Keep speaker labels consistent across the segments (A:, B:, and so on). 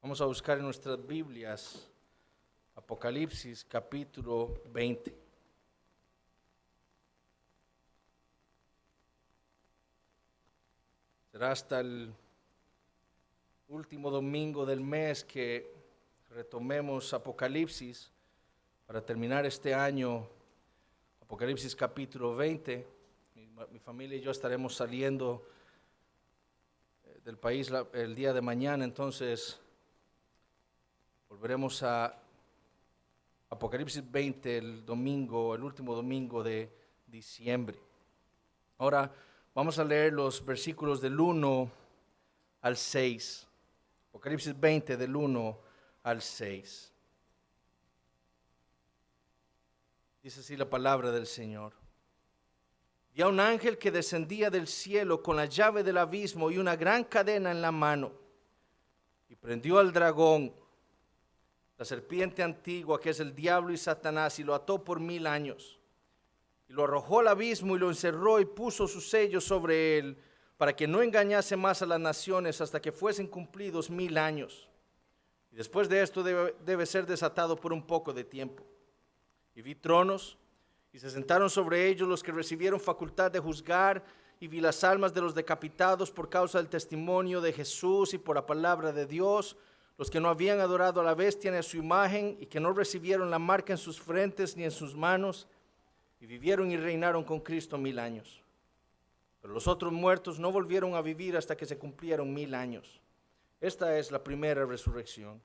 A: Vamos a buscar en nuestras Biblias Apocalipsis capítulo 20. Será hasta el último domingo del mes que retomemos Apocalipsis para terminar este año. Apocalipsis capítulo 20. Mi familia y yo estaremos saliendo del país el día de mañana, entonces volveremos a Apocalipsis 20 el último domingo de diciembre. Ahora vamos a leer los versículos del 1 al 6. Apocalipsis 20 del 1 al 6. Dice así la palabra del Señor. Vi a un ángel que descendía del cielo con la llave del abismo y una gran cadena en la mano, y prendió al dragón, la serpiente antigua, que es el diablo y Satanás, y lo ató por 1000 años. Y lo arrojó al abismo y lo encerró y puso sus sellos sobre él, para que no engañase más a las naciones hasta que fuesen cumplidos 1000 años. Y después de esto debe ser desatado por un poco de tiempo. Y vi tronos, y se sentaron sobre ellos los que recibieron facultad de juzgar, y vi las almas de los decapitados por causa del testimonio de Jesús y por la palabra de Dios, los que no habían adorado a la bestia ni a su imagen, y que no recibieron la marca en sus frentes ni en sus manos, y vivieron y reinaron con Cristo 1000 años. Pero los otros muertos no volvieron a vivir hasta que se cumplieron 1000 años. Esta es la primera resurrección.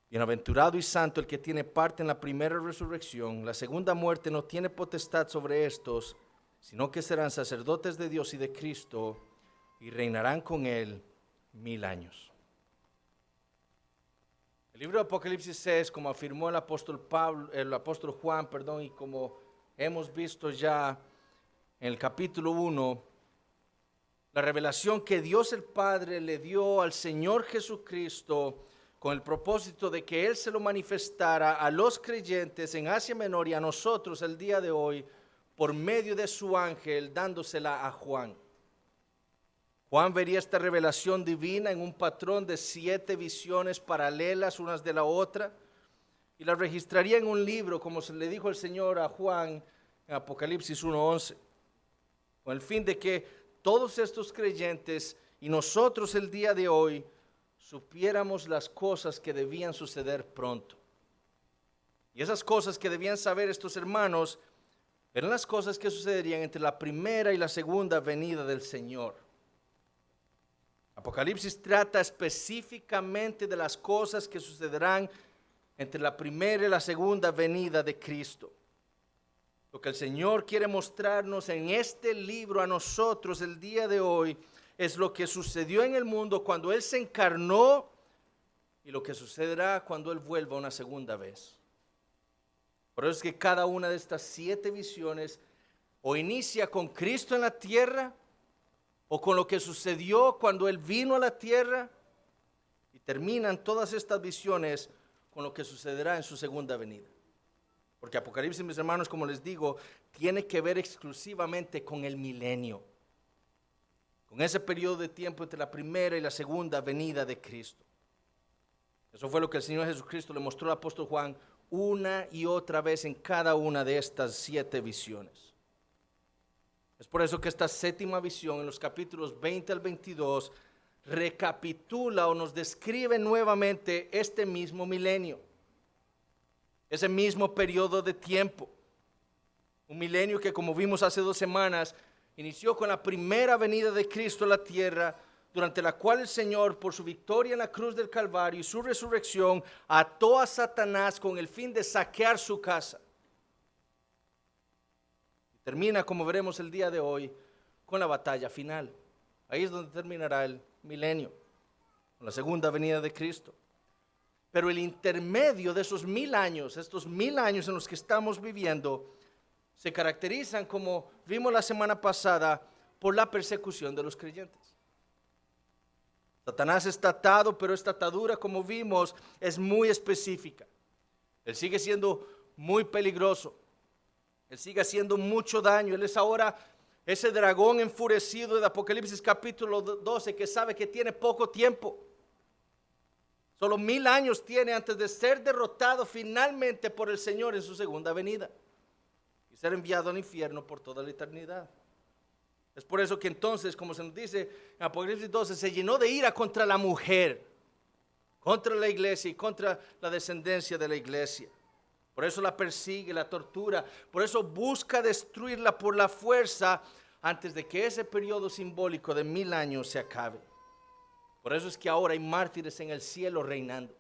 A: Bienaventurado y santo el que tiene parte en la primera resurrección. La segunda muerte no tiene potestad sobre estos, sino que serán sacerdotes de Dios y de Cristo, y reinarán con él 1000 años. El libro de Apocalipsis es, como afirmó el apóstol Juan, y como hemos visto ya en el capítulo 1, la revelación que Dios el Padre le dio al Señor Jesucristo con el propósito de que Él se lo manifestara a los creyentes en Asia Menor y a nosotros el día de hoy por medio de su ángel, dándosela a Juan. Juan vería esta revelación divina en un patrón de 7 visiones paralelas unas de la otra, y la registraría en un libro, como se le dijo el Señor a Juan en Apocalipsis 1:11, con el fin de que todos estos creyentes y nosotros el día de hoy supiéramos las cosas que debían suceder pronto. Y esas cosas que debían saber estos hermanos eran las cosas que sucederían entre la primera y la segunda venida del Señor. Apocalipsis trata específicamente de las cosas que sucederán entre la primera y la segunda venida de Cristo. Lo que el Señor quiere mostrarnos en este libro a nosotros el día de hoy es lo que sucedió en el mundo cuando Él se encarnó y lo que sucederá cuando Él vuelva una segunda vez. Por eso es que cada una de estas 7 visiones o inicia con Cristo en la tierra, o con lo que sucedió cuando Él vino a la tierra, y terminan todas estas visiones con lo que sucederá en su segunda venida. Porque Apocalipsis, mis hermanos, como les digo, tiene que ver exclusivamente con el milenio, con ese periodo de tiempo entre la primera y la segunda venida de Cristo. Eso fue lo que el Señor Jesucristo le mostró al apóstol Juan una y otra vez en cada una de estas 7 visiones. Es por eso que esta 7ª visión, en los capítulos 20 al 22, recapitula o nos describe nuevamente este mismo milenio, ese mismo periodo de tiempo. Un milenio que, como vimos hace 2 semanas, inició con la primera venida de Cristo a la tierra, durante la cual el Señor, por su victoria en la cruz del Calvario y su resurrección, ató a Satanás con el fin de saquear su casa. Termina, como veremos el día de hoy, con la batalla final. Ahí es donde terminará el milenio, con la segunda venida de Cristo. Pero el intermedio de esos 1000 años, estos 1000 años en los que estamos viviendo, se caracterizan, como vimos la semana pasada, por la persecución de los creyentes. Satanás está atado, pero esta atadura, como vimos, es muy específica. Él sigue siendo muy peligroso. Él sigue haciendo mucho daño. Él es ahora ese dragón enfurecido de Apocalipsis capítulo 12 que sabe que tiene poco tiempo. Solo 1000 años tiene antes de ser derrotado finalmente por el Señor en su segunda venida y ser enviado al infierno por toda la eternidad. Es por eso que entonces, como se nos dice en Apocalipsis 12, se llenó de ira contra la mujer, contra la iglesia y contra la descendencia de la iglesia. Por eso la persigue, la tortura, por eso busca destruirla por la fuerza antes de que ese periodo simbólico de 1000 años se acabe. Por eso es que ahora hay mártires en el cielo reinando,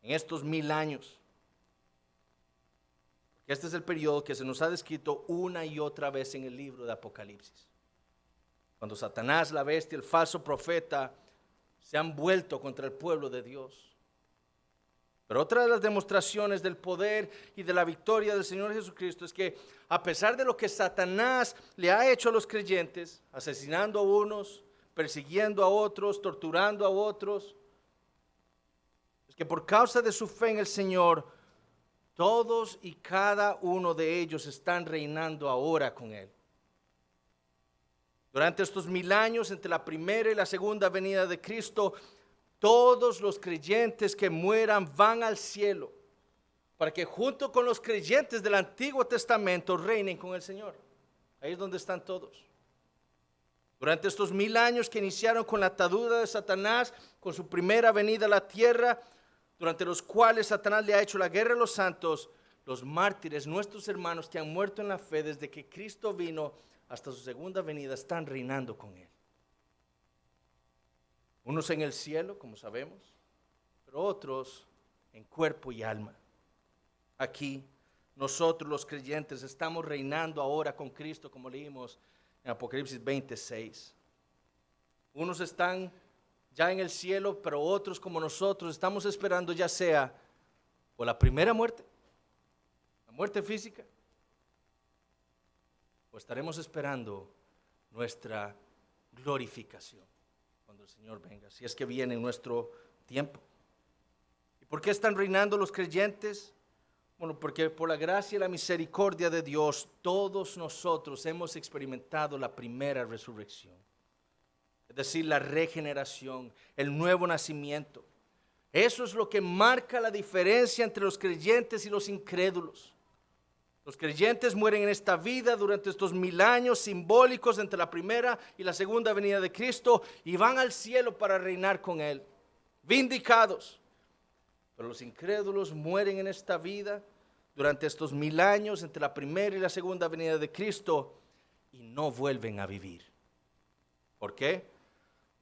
A: en estos 1000 años. Este es el periodo que se nos ha descrito una y otra vez en el libro de Apocalipsis. Cuando Satanás, la bestia, el falso profeta se han vuelto contra el pueblo de Dios. Pero otra de las demostraciones del poder y de la victoria del Señor Jesucristo es que a pesar de lo que Satanás le ha hecho a los creyentes, asesinando a unos, persiguiendo a otros, torturando a otros, es que por causa de su fe en el Señor, todos y cada uno de ellos están reinando ahora con Él. Durante estos 1000 años, entre la primera y la segunda venida de Cristo, todos los creyentes que mueran van al cielo para que junto con los creyentes del Antiguo Testamento reinen con el Señor. Ahí es donde están todos. Durante estos 1000 años que iniciaron con la atadura de Satanás, con su primera venida a la tierra, durante los cuales Satanás le ha hecho la guerra a los santos, los mártires, nuestros hermanos que han muerto en la fe desde que Cristo vino hasta su segunda venida, están reinando con Él. Unos en el cielo, como sabemos, pero otros en cuerpo y alma. Aquí, nosotros los creyentes estamos reinando ahora con Cristo, como leímos en Apocalipsis 26. Unos están ya en el cielo, pero otros como nosotros estamos esperando ya sea por la primera muerte, la muerte física, o estaremos esperando nuestra glorificación cuando el Señor venga, si es que viene en nuestro tiempo. ¿Y por qué están reinando los creyentes? Bueno, porque por la gracia y la misericordia de Dios, todos nosotros hemos experimentado la primera resurrección. Es decir, la regeneración, el nuevo nacimiento. Eso es lo que marca la diferencia entre los creyentes y los incrédulos. Los creyentes mueren en esta vida durante estos 1000 años simbólicos entre la primera y la segunda venida de Cristo y van al cielo para reinar con Él, vindicados. Pero los incrédulos mueren en esta vida durante estos 1000 años entre la primera y la segunda venida de Cristo y no vuelven a vivir. ¿Por qué?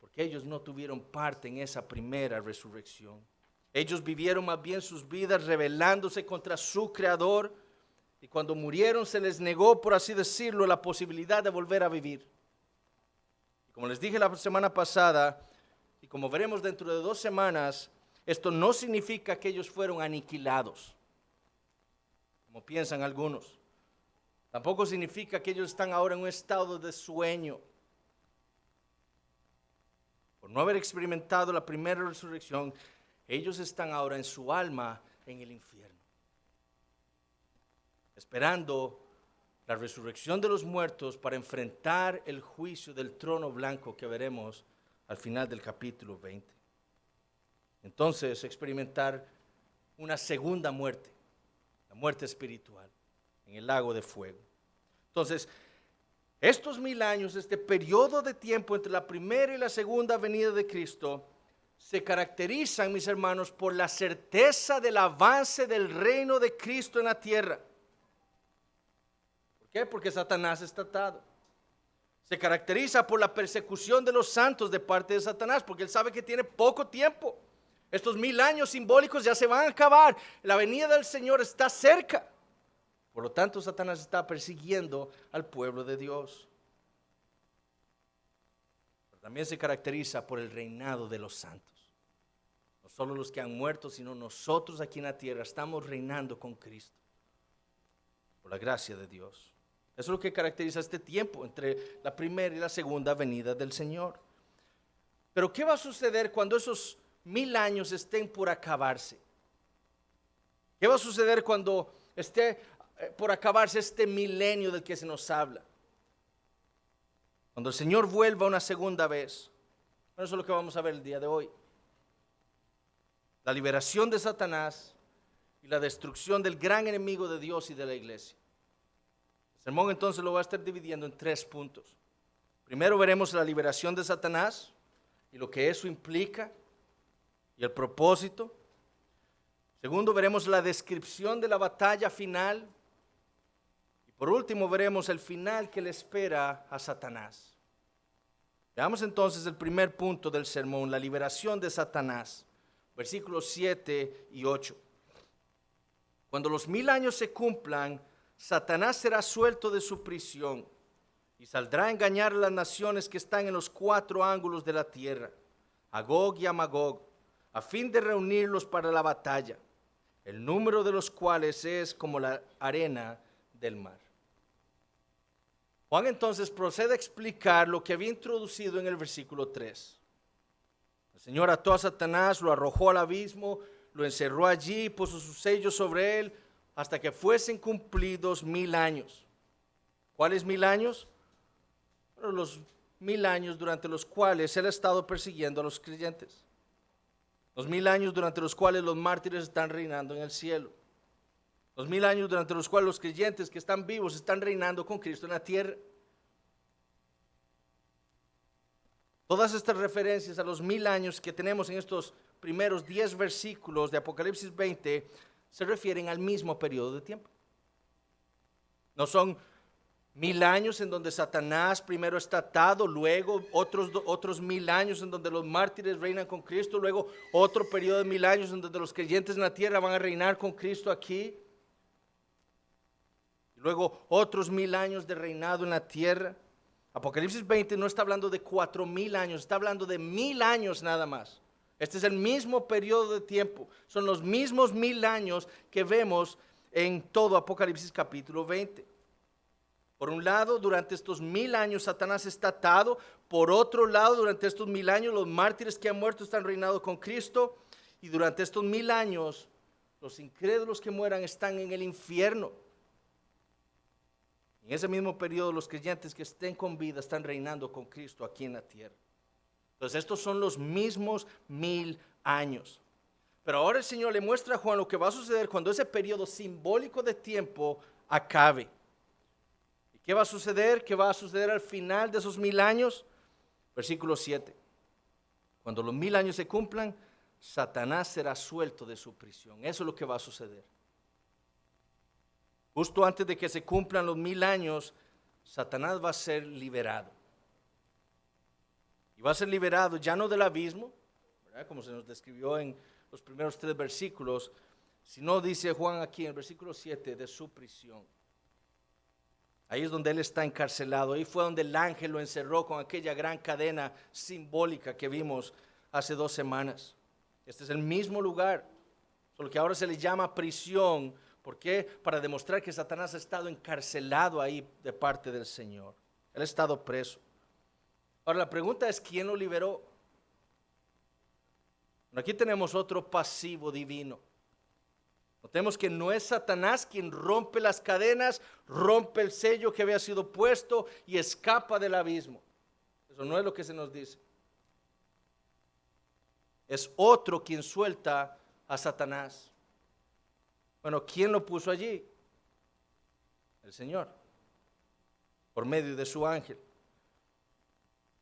A: Porque ellos no tuvieron parte en esa primera resurrección. Ellos vivieron más bien sus vidas rebelándose contra su Creador y cuando murieron se les negó, por así decirlo, la posibilidad de volver a vivir. Como les dije la semana pasada y como veremos dentro de 2 semanas, esto no significa que ellos fueron aniquilados, como piensan algunos. Tampoco significa que ellos están ahora en un estado de sueño. Por no haber experimentado la primera resurrección, ellos están ahora en su alma en el infierno, esperando la resurrección de los muertos para enfrentar el juicio del trono blanco que veremos al final del capítulo 20. Entonces, experimentar una segunda muerte, la muerte espiritual, en el lago de fuego. Entonces, estos 1000 años, este periodo de tiempo entre la primera y la segunda venida de Cristo, se caracterizan, mis hermanos, por la certeza del avance del reino de Cristo en la tierra. ¿Por qué? Porque Satanás está atado. Se caracteriza por la persecución de los santos de parte de Satanás, porque él sabe que tiene poco tiempo. Estos 1000 años simbólicos ya se van a acabar. La venida del Señor está cerca. Por lo tanto, Satanás está persiguiendo al pueblo de Dios. Pero también se caracteriza por el reinado de los santos. No solo los que han muerto, sino nosotros aquí en la tierra estamos reinando con Cristo. Por la gracia de Dios. Eso es lo que caracteriza este tiempo entre la primera y la segunda venida del Señor. Pero ¿qué va a suceder cuando esos 1000 años estén por acabarse? ¿Qué va a suceder cuando esté por acabarse este milenio del que se nos habla? Cuando el Señor vuelva una segunda vez. Bueno, eso es lo que vamos a ver el día de hoy. la liberación de Satanás y la destrucción del gran enemigo de Dios y de la iglesia. El sermón entonces lo va a estar dividiendo en 3 puntos. Primero veremos la liberación de Satanás y lo que eso implica y el propósito. Segundo, veremos la descripción de la batalla final. Y por último, veremos el final que le espera a Satanás. Veamos entonces el primer punto del sermón, la liberación de Satanás. Versículos 7 y 8. Cuando los 1000 años se cumplan, Satanás será suelto de su prisión y saldrá a engañar a las naciones que están en los 4 ángulos de la tierra, a Gog y a Magog, a fin de reunirlos para la batalla, el número de los cuales es como la arena del mar. Juan entonces procede a explicar lo que había introducido en el versículo 3. El Señor ató a Satanás, lo arrojó al abismo, lo encerró allí, puso su sello sobre él, hasta que fuesen cumplidos 1000 años. ¿Cuáles 1000 años? Bueno, los 1000 años durante los cuales él ha estado persiguiendo a los creyentes. Los 1000 años durante los cuales los mártires están reinando en el cielo. Los 1000 años durante los cuales los creyentes que están vivos están reinando con Cristo en la tierra. Todas estas referencias a los 1000 años que tenemos en estos primeros 10 versículos de Apocalipsis 20 se refieren al mismo periodo de tiempo. No son 1000 años en donde Satanás primero está atado, luego otros 1000 años en donde los mártires reinan con Cristo, luego otro periodo de 1000 años en donde los creyentes en la tierra van a reinar con Cristo aquí, luego otros 1000 años de reinado en la tierra. Apocalipsis 20 no está hablando de 4000 años, está hablando de 1000 años nada más. Este es el mismo periodo de tiempo, son los mismos 1000 años que vemos en todo Apocalipsis capítulo 20. Por un lado, durante estos 1000 años Satanás está atado. Por otro lado, durante estos 1000 años los mártires que han muerto están reinando con Cristo. Y durante estos 1000 años los incrédulos que mueran están en el infierno. En ese mismo periodo los creyentes que estén con vida están reinando con Cristo aquí en la tierra. Entonces estos son los mismos 1000 años. Pero ahora el Señor le muestra a Juan lo que va a suceder cuando ese periodo simbólico de tiempo acabe. ¿Y qué va a suceder? ¿Qué va a suceder al final de esos 1000 años? Versículo 7. Cuando los 1000 años se cumplan, Satanás será suelto de su prisión. Eso es lo que va a suceder. Justo antes de que se cumplan los 1000 años, Satanás va a ser liberado. Y va a ser liberado ya no del abismo, ¿verdad?, como se nos describió en los primeros 3 versículos, sino, dice Juan aquí en el versículo 7, de su prisión. Ahí es donde él está encarcelado. Ahí fue donde el ángel lo encerró con aquella gran cadena simbólica que vimos hace 2 semanas. Este es el mismo lugar, solo que ahora se le llama prisión. ¿Por qué? Para demostrar que Satanás ha estado encarcelado ahí de parte del Señor. Él ha estado preso. Ahora la pregunta es, ¿quién lo liberó? Bueno, aquí tenemos otro pasivo divino. Notemos que no es Satanás quien rompe las cadenas, rompe el sello que había sido puesto y escapa del abismo. Eso no es lo que se nos dice. Es otro quien suelta a Satanás. Bueno, ¿quién lo puso allí? El Señor, por medio de su ángel.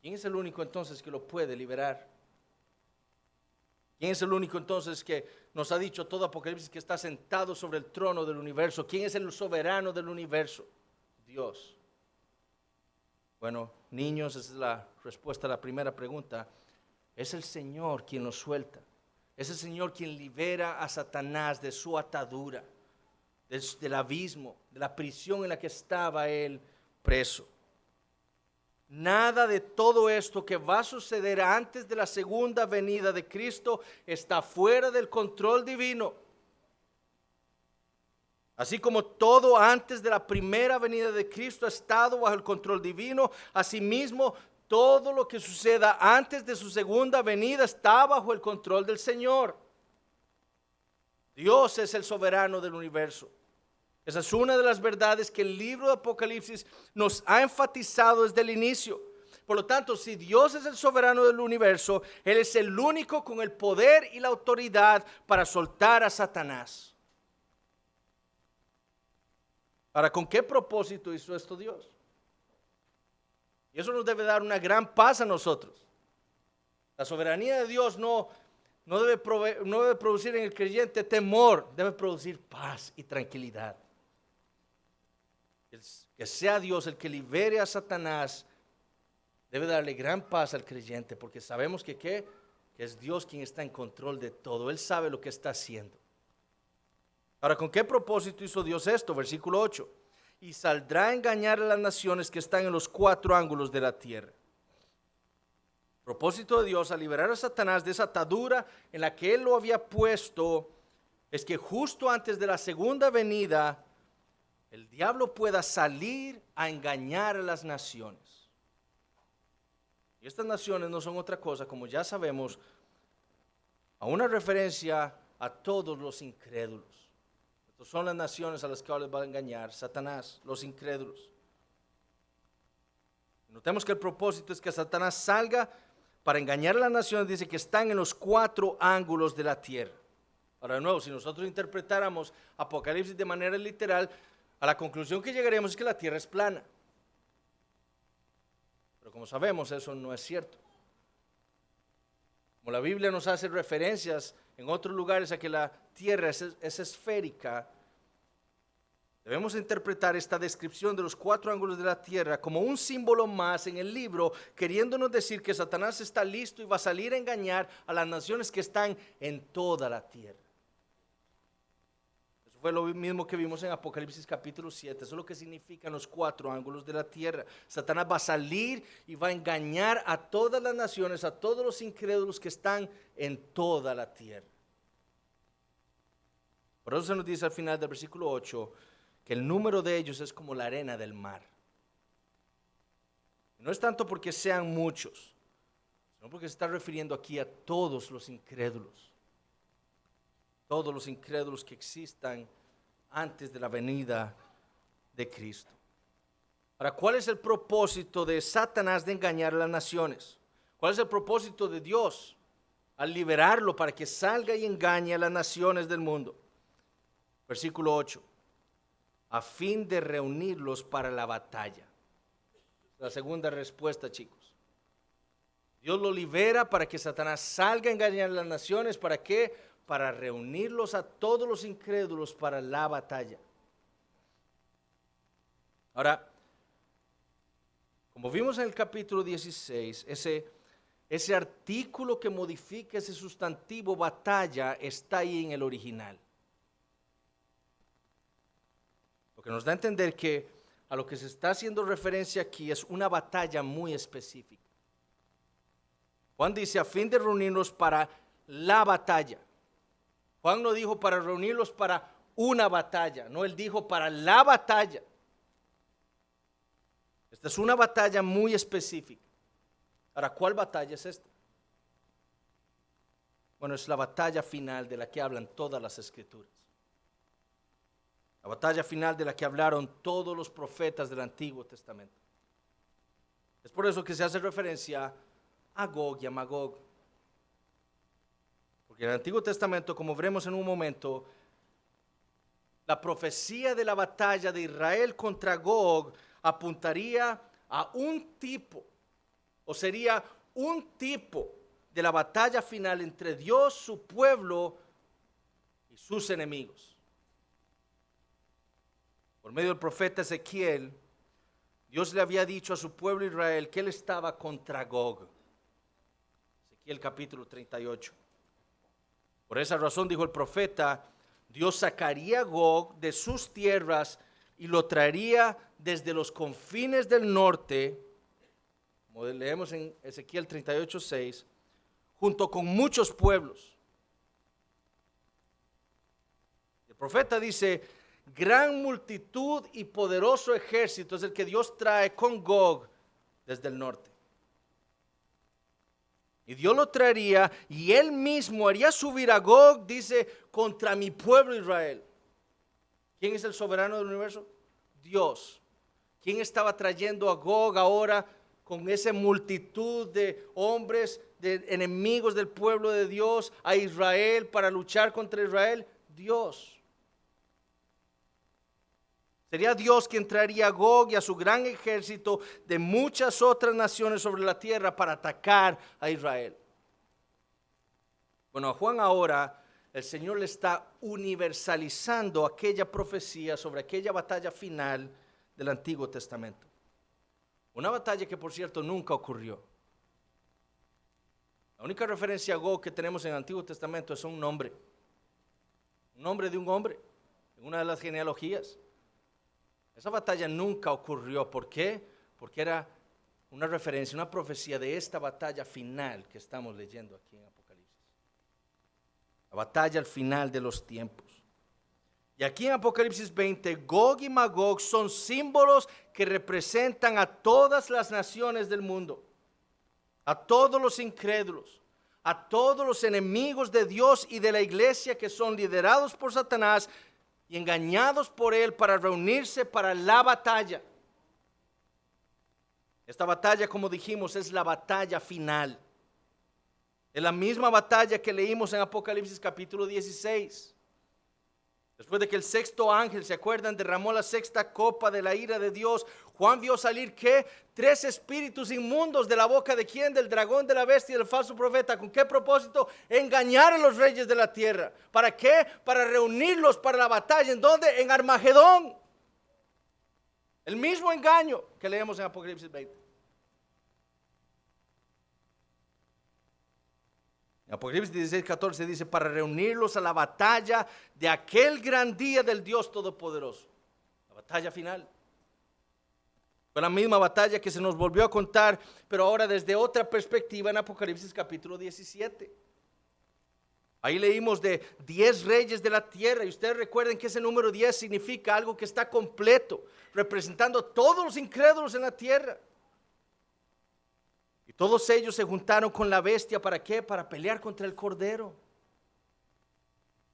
A: ¿Quién es el único entonces que lo puede liberar? ¿Quién es el único entonces que nos ha dicho todo Apocalipsis que está sentado sobre el trono del universo? ¿Quién es el soberano del universo? Dios. Bueno, niños, esa es la respuesta a la primera pregunta. Es el Señor quien lo suelta. Es el Señor quien libera a Satanás de su atadura, del abismo, de la prisión en la que estaba él preso. Nada de todo esto que va a suceder antes de la segunda venida de Cristo está fuera del control divino. Así como todo antes de la primera venida de Cristo ha estado bajo el control divino, asimismo todo lo que suceda antes de su segunda venida está bajo el control del Señor. Dios es el soberano del universo. Esa es una de las verdades que el libro de Apocalipsis nos ha enfatizado desde el inicio. Por lo tanto, si Dios es el soberano del universo, Él es el único con el poder y la autoridad para soltar a Satanás. Ahora, ¿con qué propósito hizo esto Dios? Y eso nos debe dar una gran paz a nosotros. La soberanía de Dios no debe producir en el creyente temor, debe producir paz y tranquilidad. Que sea Dios el que libere a Satanás debe darle gran paz al creyente, porque sabemos que es Dios quien está en control de todo. Él sabe lo que está haciendo. Ahora, ¿con qué propósito hizo Dios esto? Versículo 8. Y saldrá a engañar a las naciones que están en los 4 ángulos de la tierra. Propósito de Dios al liberar a Satanás de esa atadura en la que Él lo había puesto es que justo antes de la segunda venida el diablo pueda salir a engañar a las naciones. Y estas naciones no son otra cosa, como ya sabemos, a una referencia a todos los incrédulos. Estas son las naciones a las que les va a engañar Satanás, los incrédulos. Notemos que el propósito es que Satanás salga para engañar a las naciones, dice que están en los 4 ángulos de la tierra. Ahora, de nuevo, si nosotros interpretáramos Apocalipsis de manera literal, a la conclusión que llegaremos es que la tierra es plana. Pero como sabemos, eso no es cierto. Como la Biblia nos hace referencias en otros lugares a que la tierra es esférica, debemos interpretar esta descripción de los 4 ángulos de la tierra como un símbolo más en el libro, queriéndonos decir que Satanás está listo y va a salir a engañar a las naciones que están en toda la tierra. Eso fue lo mismo que vimos en Apocalipsis capítulo 7. Eso es lo que significan los 4 ángulos de la tierra. Satanás va a salir y va a engañar a todas las naciones, a todos los incrédulos que están en toda la tierra. Por eso se nos dice al final del versículo 8, que el número de ellos es como la arena del mar. No es tanto porque sean muchos, sino porque se está refiriendo aquí a todos los incrédulos que existan antes de la venida de Cristo. Ahora, ¿cuál es el propósito de Satanás de engañar a las naciones? ¿Cuál es el propósito de Dios al liberarlo para que salga y engañe a las naciones del mundo? Versículo 8. A fin de reunirlos para la batalla. La segunda respuesta, chicos. Dios lo libera para que Satanás salga a engañar a las naciones. ¿Para qué? Para reunirlos a todos los incrédulos para la batalla. Ahora, como vimos en el capítulo 16, ese artículo que modifica ese sustantivo batalla está ahí en el original. Lo que nos da a entender que a lo que se está haciendo referencia aquí es una batalla muy específica. Juan dice a fin de reunirnos para la batalla. Juan no dijo para reunirlos para una batalla, no, él dijo para la batalla. Esta es una batalla muy específica. Ahora, ¿cuál batalla es esta? Bueno, es la batalla final de la que hablan todas las escrituras. La batalla final de la que hablaron todos los profetas del Antiguo Testamento. Es por eso que se hace referencia a Gog y a Magog. Porque en el Antiguo Testamento, como veremos en un momento, la profecía de la batalla de Israel contra Gog apuntaría a un tipo, o sería un tipo de la batalla final entre Dios, su pueblo y sus enemigos. Por medio del profeta Ezequiel, Dios le había dicho a su pueblo Israel que él estaba contra Gog. Ezequiel capítulo 38. Por esa razón, dijo el profeta, Dios sacaría a Gog de sus tierras y lo traería desde los confines del norte, como leemos en Ezequiel 38:6, junto con muchos pueblos. El profeta dice, gran multitud y poderoso ejército es el que Dios trae con Gog desde el norte. Y Dios lo traería y él mismo haría subir a Gog, dice, contra mi pueblo Israel. ¿Quién es el soberano del universo? Dios. ¿Quién estaba trayendo a Gog ahora con esa multitud de hombres, de enemigos del pueblo de Dios, a Israel para luchar contra Israel? Dios. Sería Dios quien traería a Gog y a su gran ejército de muchas otras naciones sobre la tierra para atacar a Israel. Bueno, a Juan ahora el Señor le está universalizando aquella profecía sobre aquella batalla final del Antiguo Testamento. Una batalla que, por cierto, nunca ocurrió. La única referencia a Gog que tenemos en el Antiguo Testamento es un nombre de un hombre, en una de las genealogías. Esa batalla nunca ocurrió. ¿Por qué? Porque era una referencia, una profecía de esta batalla final que estamos leyendo aquí en Apocalipsis. La batalla al final de los tiempos. Y aquí en Apocalipsis 20, Gog y Magog son símbolos que representan a todas las naciones del mundo, a todos los incrédulos, a todos los enemigos de Dios y de la iglesia que son liderados por Satanás y engañados por él para reunirse para la batalla. Esta batalla, como dijimos, es la batalla final. Es la misma batalla que leímos en Apocalipsis capítulo 16. Después de que el sexto ángel, ¿se acuerdan?, derramó la sexta copa de la ira de Dios, Juan vio salir, ¿qué? 3 espíritus inmundos de la boca de ¿quién? Del dragón, de la bestia y del falso profeta. ¿Con qué propósito? Engañar a los reyes de la tierra. ¿Para qué? Para reunirlos para la batalla. ¿En dónde? En Armagedón. El mismo engaño que leemos en Apocalipsis 20. En Apocalipsis 16, 14 dice, para reunirlos a la batalla de aquel gran día del Dios Todopoderoso. La batalla final. Fue la misma batalla que se nos volvió a contar, pero ahora desde otra perspectiva en Apocalipsis capítulo 17. Ahí leímos de 10 reyes de la tierra, y ustedes recuerden que ese número 10 significa algo que está completo, representando a todos los incrédulos en la tierra. Y todos ellos se juntaron con la bestia, ¿para qué? Para pelear contra el Cordero.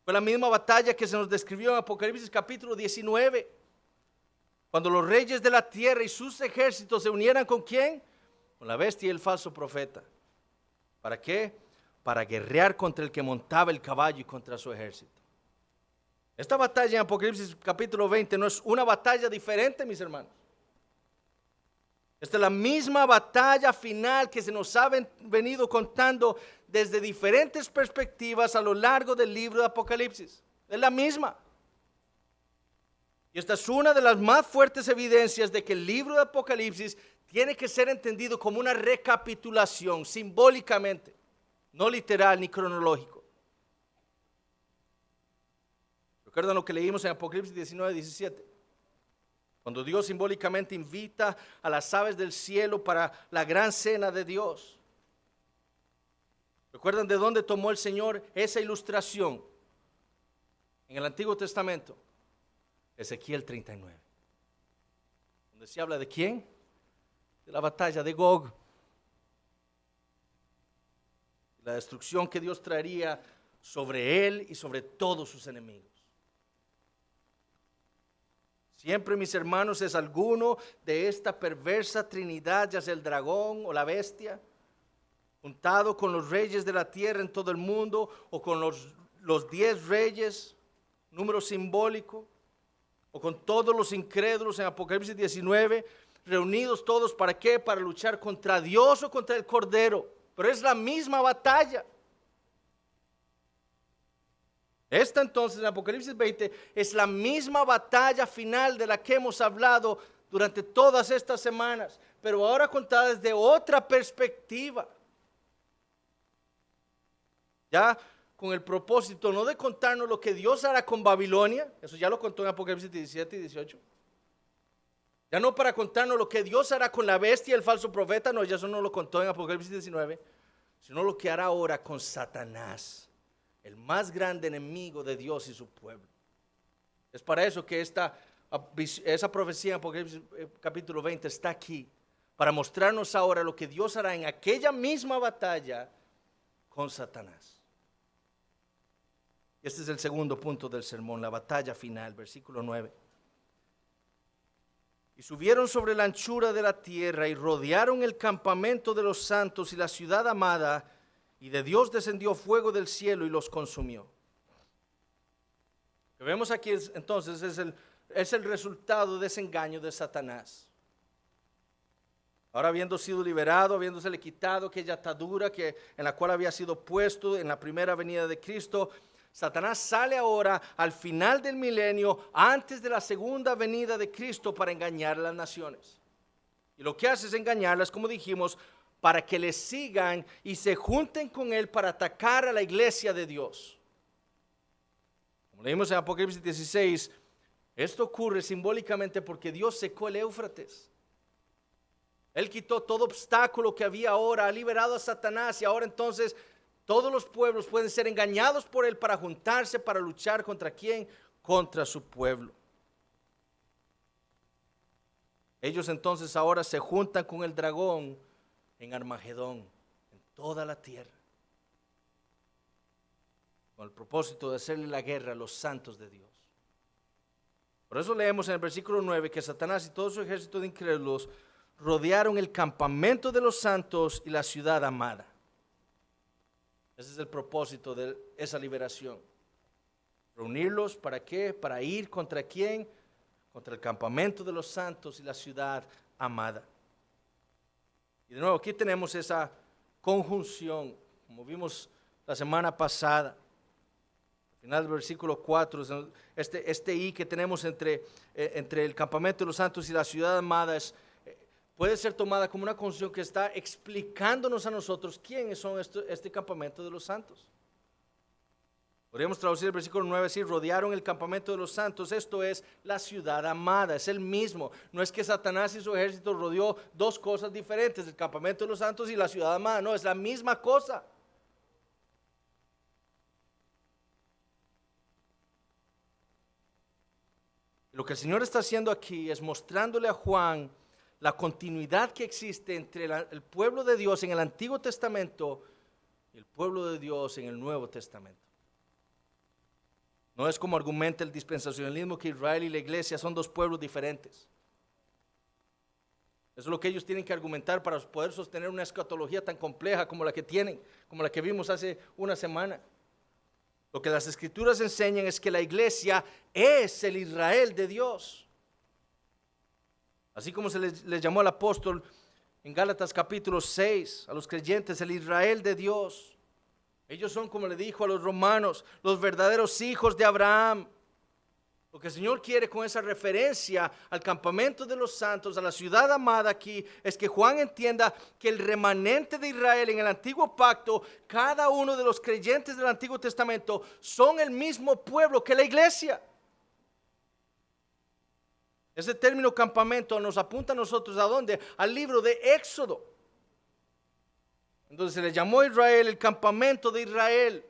A: Fue la misma batalla que se nos describió en Apocalipsis capítulo 19. Cuando los reyes de la tierra y sus ejércitos se unieran ¿con quién? Con la bestia y el falso profeta. ¿Para qué? Para guerrear contra el que montaba el caballo y contra su ejército. Esta batalla en Apocalipsis capítulo 20 no es una batalla diferente, mis hermanos. Esta es la misma batalla final que se nos ha venido contando desde diferentes perspectivas a lo largo del libro de Apocalipsis. Es la misma. Y esta es una de las más fuertes evidencias de que el libro de Apocalipsis tiene que ser entendido como una recapitulación, simbólicamente, no literal ni cronológico. ¿Recuerdan lo que leímos en Apocalipsis 19, 17? Cuando Dios simbólicamente invita a las aves del cielo para la gran cena de Dios. ¿Recuerdan de dónde tomó el Señor esa ilustración? En el Antiguo Testamento. Ezequiel 39. Donde se habla de ¿quién? De la batalla de Gog. La destrucción que Dios traería sobre él y sobre todos sus enemigos. Siempre, mis hermanos, es alguno de esta perversa trinidad, ya sea el dragón o la bestia, juntado con los reyes de la tierra en todo el mundo, o con los 10 reyes, número simbólico, o con todos los incrédulos en Apocalipsis 19, reunidos todos, ¿para qué? Para luchar contra Dios o contra el Cordero. Pero es la misma batalla. Esta entonces en Apocalipsis 20 es la misma batalla final de la que hemos hablado durante todas estas semanas, pero ahora contada desde otra perspectiva. Ya con el propósito no de contarnos lo que Dios hará con Babilonia, eso ya lo contó en Apocalipsis 17 y 18. Ya no para contarnos lo que Dios hará con la bestia y el falso profeta, no, ya eso no lo contó en Apocalipsis 19, sino lo que hará ahora con Satanás, el más grande enemigo de Dios y su pueblo. Es para eso que esa profecía en Apocalipsis capítulo 20 está aquí, para mostrarnos ahora lo que Dios hará en aquella misma batalla con Satanás. Este es el segundo punto del sermón, la batalla final, versículo 9. y subieron sobre la anchura de la tierra y rodearon el campamento de los santos y la ciudad amada, y de Dios descendió fuego del cielo y los consumió. Lo que vemos aquí entonces es el resultado de ese engaño de Satanás. Ahora, habiendo sido liberado, habiéndosele quitado aquella atadura en la cual había sido puesto en la primera venida de Cristo, Satanás sale ahora al final del milenio, antes de la segunda venida de Cristo, para engañar a las naciones. Y lo que hace es engañarlas, como dijimos, para que le sigan y se junten con él para atacar a la iglesia de Dios. Como leímos en Apocalipsis 16, esto ocurre simbólicamente porque Dios secó el Éufrates. Él quitó todo obstáculo que había ahora, ha liberado a Satanás, y ahora entonces todos los pueblos pueden ser engañados por él para juntarse, para luchar contra quién, contra su pueblo. Ellos entonces ahora se juntan con el dragón en Armagedón, en toda la tierra, con el propósito de hacerle la guerra a los santos de Dios. Por eso leemos en el versículo 9 que Satanás y todo su ejército de incrédulos rodearon el campamento de los santos y la ciudad amada. Ese es el propósito de esa liberación. Reunirlos, ¿para qué? Para ir contra quién, contra el campamento de los santos y la ciudad amada. Y de nuevo, aquí tenemos esa conjunción, como vimos la semana pasada. Al final del versículo 4, este y que tenemos entre el campamento de los santos y la ciudad amada puede ser tomada como una conjunción que está explicándonos a nosotros quiénes son este campamento de los santos. Podríamos traducir el versículo 9 así: rodearon el campamento de los santos. Esto es la ciudad amada, es el mismo. No es que Satanás y su ejército rodeó dos cosas diferentes, el campamento de los santos y la ciudad amada. No, es la misma cosa. Lo que el Señor está haciendo aquí es mostrándole a Juan la continuidad que existe entre el pueblo de Dios en el Antiguo Testamento y el pueblo de Dios en el Nuevo Testamento. No es como argumenta el dispensacionalismo que Israel y la iglesia son dos pueblos diferentes. Eso es lo que ellos tienen que argumentar para poder sostener una escatología tan compleja como la que tienen, como la que vimos hace una semana. Lo que las Escrituras enseñan es que la iglesia es el Israel de Dios. Así como se les llamó al apóstol en Gálatas capítulo 6, a los creyentes, el Israel de Dios. Ellos son, como le dijo a los romanos, los verdaderos hijos de Abraham. Lo que el Señor quiere con esa referencia al campamento de los santos, a la ciudad amada aquí, es que Juan entienda que el remanente de Israel en el antiguo pacto, cada uno de los creyentes del Antiguo Testamento, son el mismo pueblo que la iglesia. Ese término campamento nos apunta a nosotros ¿a dónde? Al libro de Éxodo. Entonces se le llamó a Israel el campamento de Israel.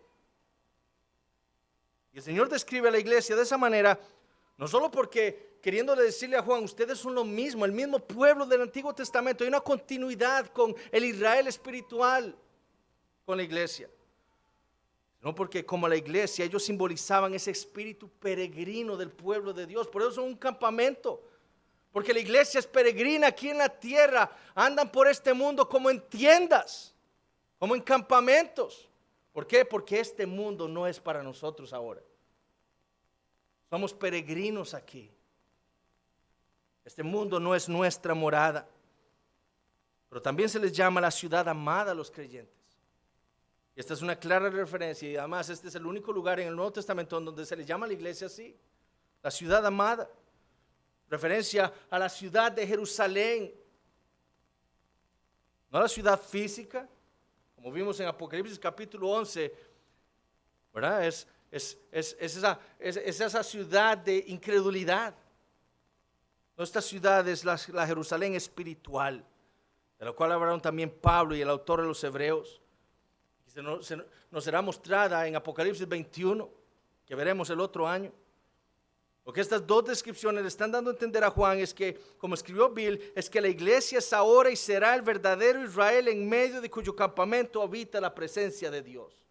A: Y el Señor describe a la iglesia de esa manera, no solo porque queriéndole decirle a Juan, ustedes son lo mismo, el mismo pueblo del Antiguo Testamento, hay una continuidad con el Israel espiritual, con la iglesia. No porque como la iglesia, ellos simbolizaban ese espíritu peregrino del pueblo de Dios. Por eso son un campamento. Porque la iglesia es peregrina aquí en la tierra. Andan por este mundo como en tiendas, como en campamentos. ¿Por qué? Porque este mundo no es para nosotros ahora. Somos peregrinos aquí. Este mundo no es nuestra morada. Pero también se les llama la ciudad amada a los creyentes. Esta es una clara referencia y además este es el único lugar en el Nuevo Testamento donde se le llama a la iglesia así, la ciudad amada, referencia a la ciudad de Jerusalén, no la ciudad física, como vimos en Apocalipsis capítulo 11, ¿verdad? Es esa ciudad de incredulidad. Esta ciudad es la Jerusalén espiritual, de la cual hablaron también Pablo y el autor de los Hebreos. Nos será mostrada en Apocalipsis 21, que veremos el otro año. Lo que estas dos descripciones le están dando a entender a Juan es que, como escribió Bill, es que la iglesia es ahora y será el verdadero Israel en medio de cuyo campamento habita la presencia de Dios.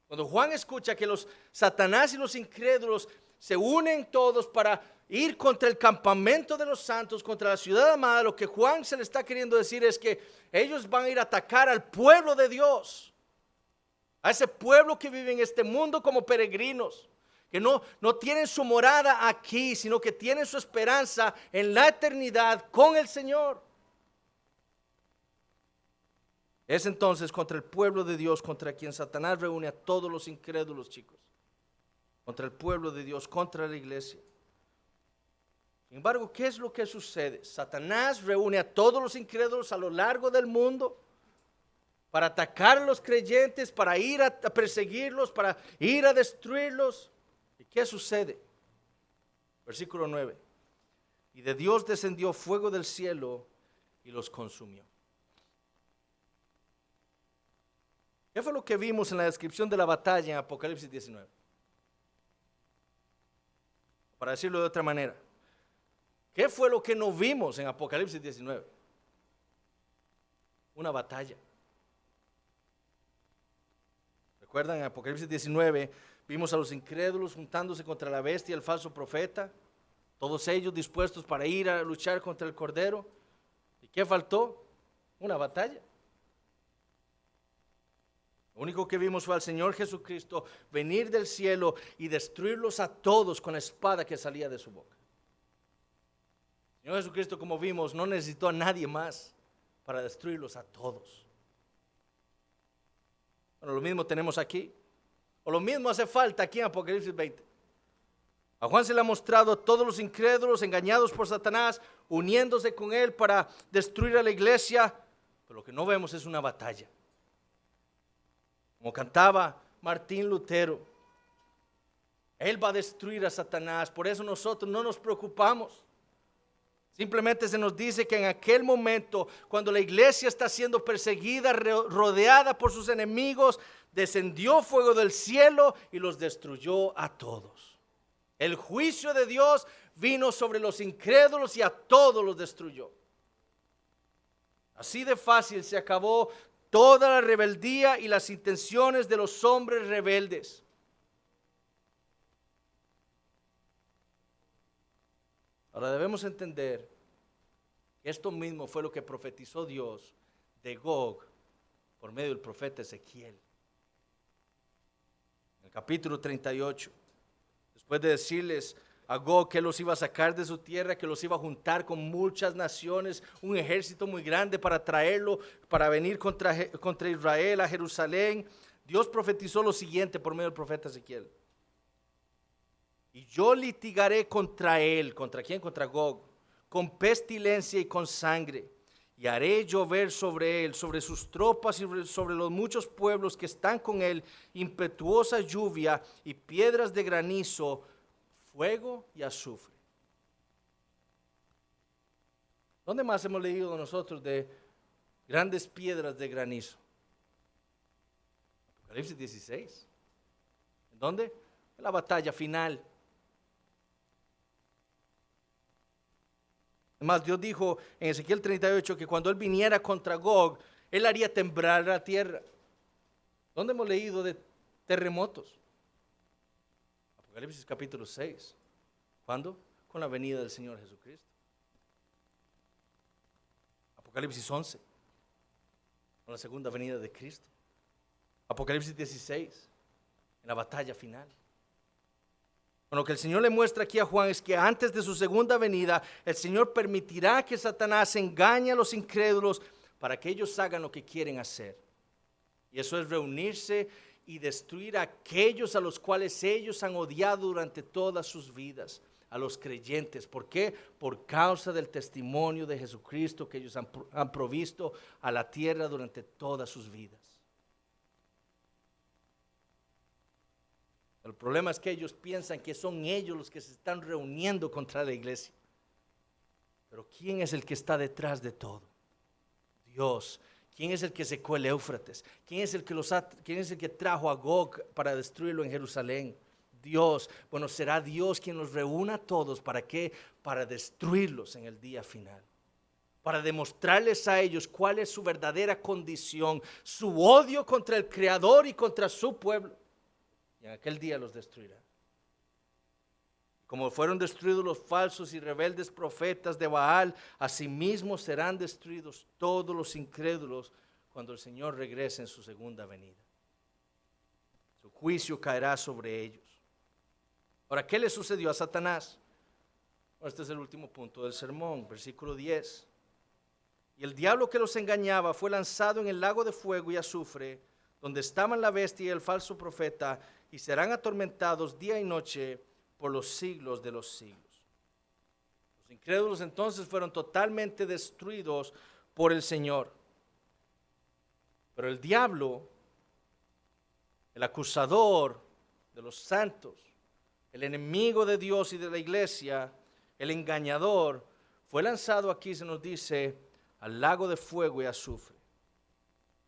A: Cuando Juan escucha que los Satanás y los incrédulos se unen todos para ir contra el campamento de los santos, contra la ciudad amada. Lo que Juan se le está queriendo decir es que ellos van a ir a atacar al pueblo de Dios, a ese pueblo que vive en este mundo como peregrinos, que no tienen su morada aquí, sino que tienen su esperanza en la eternidad con el Señor. Es entonces contra el pueblo de Dios contra quien Satanás reúne a todos los incrédulos, chicos. Contra el pueblo de Dios, contra la iglesia. Sin embargo, ¿qué es lo que sucede? Satanás reúne a todos los incrédulos a lo largo del mundo para atacar a los creyentes, para ir a perseguirlos, para ir a destruirlos. ¿Y qué sucede? Versículo 9. Y de Dios descendió fuego del cielo y los consumió. ¿Qué fue lo que vimos en la descripción de la batalla en Apocalipsis 19? Para decirlo de otra manera, ¿qué fue lo que no vimos en Apocalipsis 19? Una batalla. ¿Recuerdan? En Apocalipsis 19 vimos a los incrédulos juntándose contra la bestia y el falso profeta, todos ellos dispuestos para ir a luchar contra el Cordero. ¿Y qué faltó? Una batalla. Lo único que vimos fue al Señor Jesucristo venir del cielo y destruirlos a todos con la espada que salía de su boca. El Señor Jesucristo, como vimos, no necesitó a nadie más para destruirlos a todos. Bueno, lo mismo tenemos aquí, o lo mismo hace falta aquí en Apocalipsis 20. A Juan se le ha mostrado a todos los incrédulos engañados por Satanás, uniéndose con él para destruir a la iglesia, pero lo que no vemos es una batalla. Como cantaba Martín Lutero, él va a destruir a Satanás, por eso nosotros no nos preocupamos. Simplemente se nos dice que en aquel momento, cuando la iglesia está siendo perseguida, rodeada por sus enemigos, descendió fuego del cielo y los destruyó a todos. El juicio de Dios vino sobre los incrédulos y a todos los destruyó. Así de fácil se acabó toda la rebeldía y las intenciones de los hombres rebeldes. Ahora debemos entender que esto mismo fue lo que profetizó Dios de Gog por medio del profeta Ezequiel. En el capítulo 38, después de decirles a Gog que los iba a sacar de su tierra, que los iba a juntar con muchas naciones, un ejército muy grande para traerlo, para venir contra Israel a Jerusalén, Dios profetizó lo siguiente por medio del profeta Ezequiel. Y yo litigaré contra él. ¿Contra quién? Contra Gog. Con pestilencia y con sangre. Y haré llover sobre él, sobre sus tropas y sobre los muchos pueblos que están con él, impetuosa lluvia y piedras de granizo, fuego y azufre. ¿Dónde más hemos leído nosotros de grandes piedras de granizo? Apocalipsis 16. ¿En dónde? En la batalla final. Además, Dios dijo en Ezequiel 38 que cuando Él viniera contra Gog, Él haría temblar la tierra. ¿Dónde hemos leído de terremotos? Apocalipsis capítulo 6. ¿Cuándo? Con la venida del Señor Jesucristo. Apocalipsis 11. Con la segunda venida de Cristo. Apocalipsis 16. En la batalla final. Lo que el Señor le muestra aquí a Juan es que antes de su segunda venida, el Señor permitirá que Satanás engañe a los incrédulos para que ellos hagan lo que quieren hacer. Y eso es reunirse y destruir a aquellos a los cuales ellos han odiado durante todas sus vidas, a los creyentes. ¿Por qué? Por causa del testimonio de Jesucristo que ellos han provisto a la tierra durante todas sus vidas. El problema es que ellos piensan que son ellos los que se están reuniendo contra la iglesia. Pero ¿quién es el que está detrás de todo? Dios. ¿Quién es el que secó el Éufrates? ¿Quién es el que trajo a Gog para destruirlo en Jerusalén? Dios. Bueno, será Dios quien los reúna a todos. ¿Para qué? Para destruirlos en el día final. Para demostrarles a ellos cuál es su verdadera condición, su odio contra el Creador y contra su pueblo. Y en aquel día los destruirá. Como fueron destruidos los falsos y rebeldes profetas de Baal, asimismo serán destruidos todos los incrédulos cuando el Señor regrese en su segunda venida. Su juicio caerá sobre ellos. Ahora, ¿qué le sucedió a Satanás? Este es el último punto del sermón, versículo 10. Y el diablo que los engañaba fue lanzado en el lago de fuego y azufre, donde estaban la bestia y el falso profeta, y serán atormentados día y noche por los siglos de los siglos. Los incrédulos entonces fueron totalmente destruidos por el Señor. Pero el diablo, el acusador de los santos, el enemigo de Dios y de la iglesia, el engañador, fue lanzado aquí, se nos dice, al lago de fuego y azufre.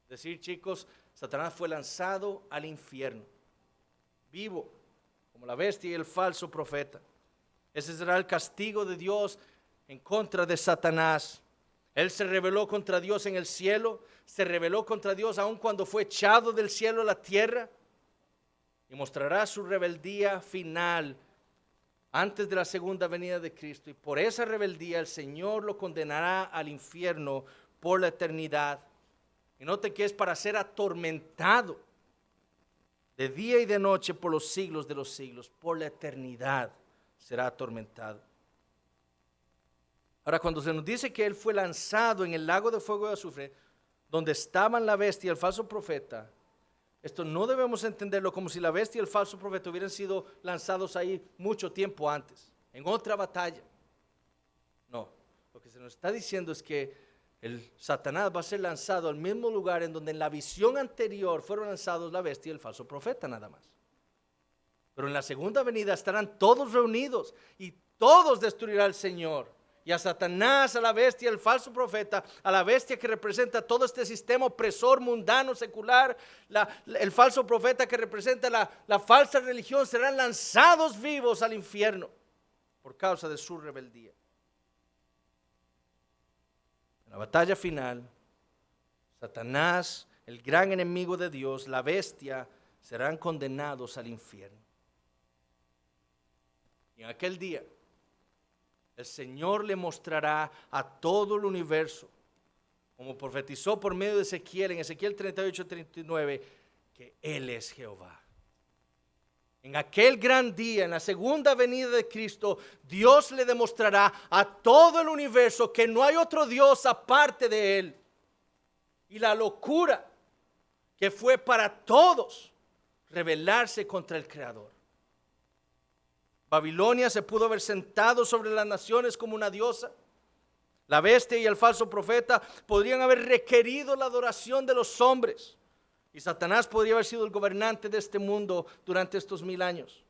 A: Es decir, chicos, Satanás fue lanzado al infierno, vivo, como la bestia y el falso profeta. Ese será el castigo de Dios en contra de Satanás. Él se rebeló contra Dios en el cielo, se rebeló contra Dios aun cuando fue echado del cielo a la tierra, y mostrará su rebeldía final antes de la segunda venida de Cristo. Y por esa rebeldía el Señor lo condenará al infierno por la eternidad. Y note que es para ser atormentado de día y de noche por los siglos de los siglos. Por la eternidad será atormentado. Ahora, cuando se nos dice que él fue lanzado en el lago de fuego y azufre, donde estaban la bestia y el falso profeta, esto no debemos entenderlo como si la bestia y el falso profeta hubieran sido lanzados ahí mucho tiempo antes, en otra batalla. No, lo que se nos está diciendo es que el Satanás va a ser lanzado al mismo lugar en donde en la visión anterior fueron lanzados la bestia y el falso profeta nada más. Pero en la segunda venida estarán todos reunidos y todos destruirá el Señor. Y a Satanás, a la bestia, al falso profeta, a la bestia que representa todo este sistema opresor, mundano, secular, el falso profeta que representa la falsa religión, serán lanzados vivos al infierno por causa de su rebeldía. En la batalla final, Satanás, el gran enemigo de Dios, la bestia, serán condenados al infierno. Y en aquel día, el Señor le mostrará a todo el universo, como profetizó por medio de Ezequiel, en Ezequiel 38-39, que Él es Jehová. En aquel gran día, en la segunda venida de Cristo, Dios le demostrará a todo el universo que no hay otro Dios aparte de Él. Y la locura que fue para todos rebelarse contra el Creador. Babilonia se pudo haber sentado sobre las naciones como una diosa. La bestia y el falso profeta podrían haber requerido la adoración de los hombres. Y Satanás podría haber sido el gobernante de este mundo durante estos 1000 años.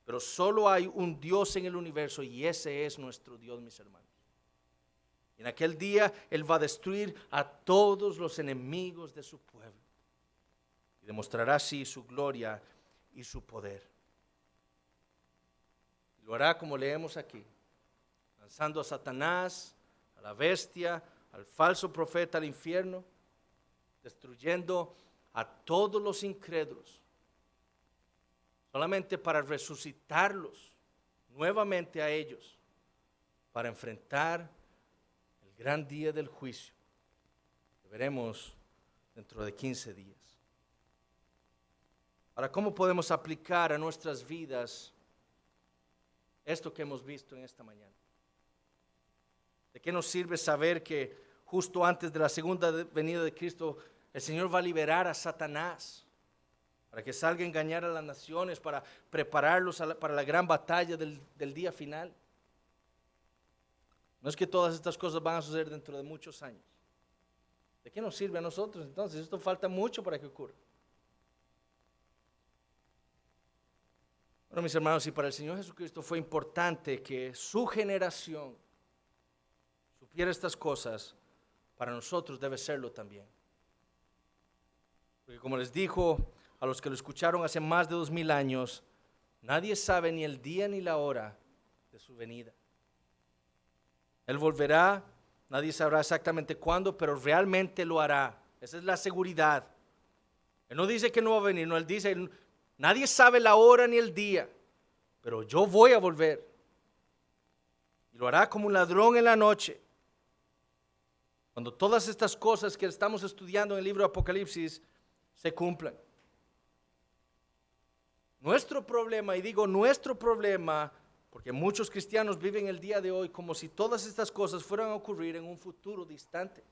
A: Pero solo hay un Dios en el universo y ese es nuestro Dios, mis hermanos. Y en aquel día Él va a destruir a todos los enemigos de su pueblo. Y demostrará así su gloria y su poder. Lo hará como leemos aquí, lanzando a Satanás, a la bestia, al falso profeta al infierno, destruyendo a todos los incrédulos, solamente para resucitarlos nuevamente a ellos, para enfrentar el gran día del juicio, que veremos dentro de 15 días. Ahora, ¿cómo podemos aplicar a nuestras vidas esto que hemos visto en esta mañana? ¿De qué nos sirve saber que justo antes de la segunda venida de Cristo el Señor va a liberar a Satanás para que salga a engañar a las naciones, para prepararlos para la gran batalla del día final? No es que todas estas cosas van a suceder dentro de muchos años. ¿De qué nos sirve a nosotros entonces? Esto falta mucho para que ocurra. Bueno, mis hermanos, y para el Señor Jesucristo fue importante que su generación supiera estas cosas, para nosotros debe serlo también. Porque como les dijo a los que lo escucharon hace más de 2000 años, nadie sabe ni el día ni la hora de su venida. Él volverá, nadie sabrá exactamente cuándo, pero realmente lo hará. Esa es la seguridad. Él no dice que no va a venir, no, él dice, nadie sabe la hora ni el día, pero yo voy a volver. Y lo hará como un ladrón en la noche. Cuando todas estas cosas que estamos estudiando en el libro de Apocalipsis se cumplan. Nuestro problema, y digo nuestro problema, porque muchos cristianos viven el día de hoy como si todas estas cosas fueran a ocurrir en un futuro distante.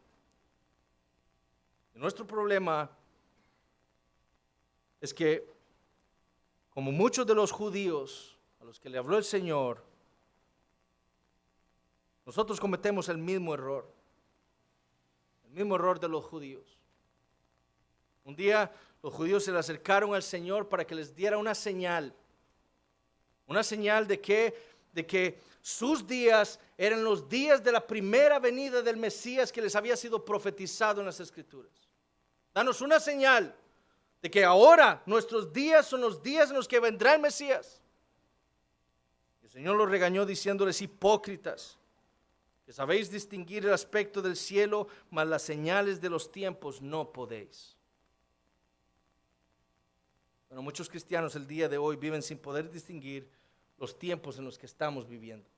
A: Y nuestro problema es que, como muchos de los judíos a los que le habló el Señor, nosotros cometemos el mismo error de los judíos. Un día los judíos se le acercaron al Señor para que les diera una señal de que sus días eran los días de la primera venida del Mesías que les había sido profetizado en las Escrituras. Danos una señal de que ahora nuestros días son los días en los que vendrá el Mesías. El Señor los regañó diciéndoles: hipócritas, que sabéis distinguir el aspecto del cielo, mas las señales de los tiempos no podéis. Bueno, muchos cristianos el día de hoy viven sin poder distinguir los tiempos en los que estamos viviendo,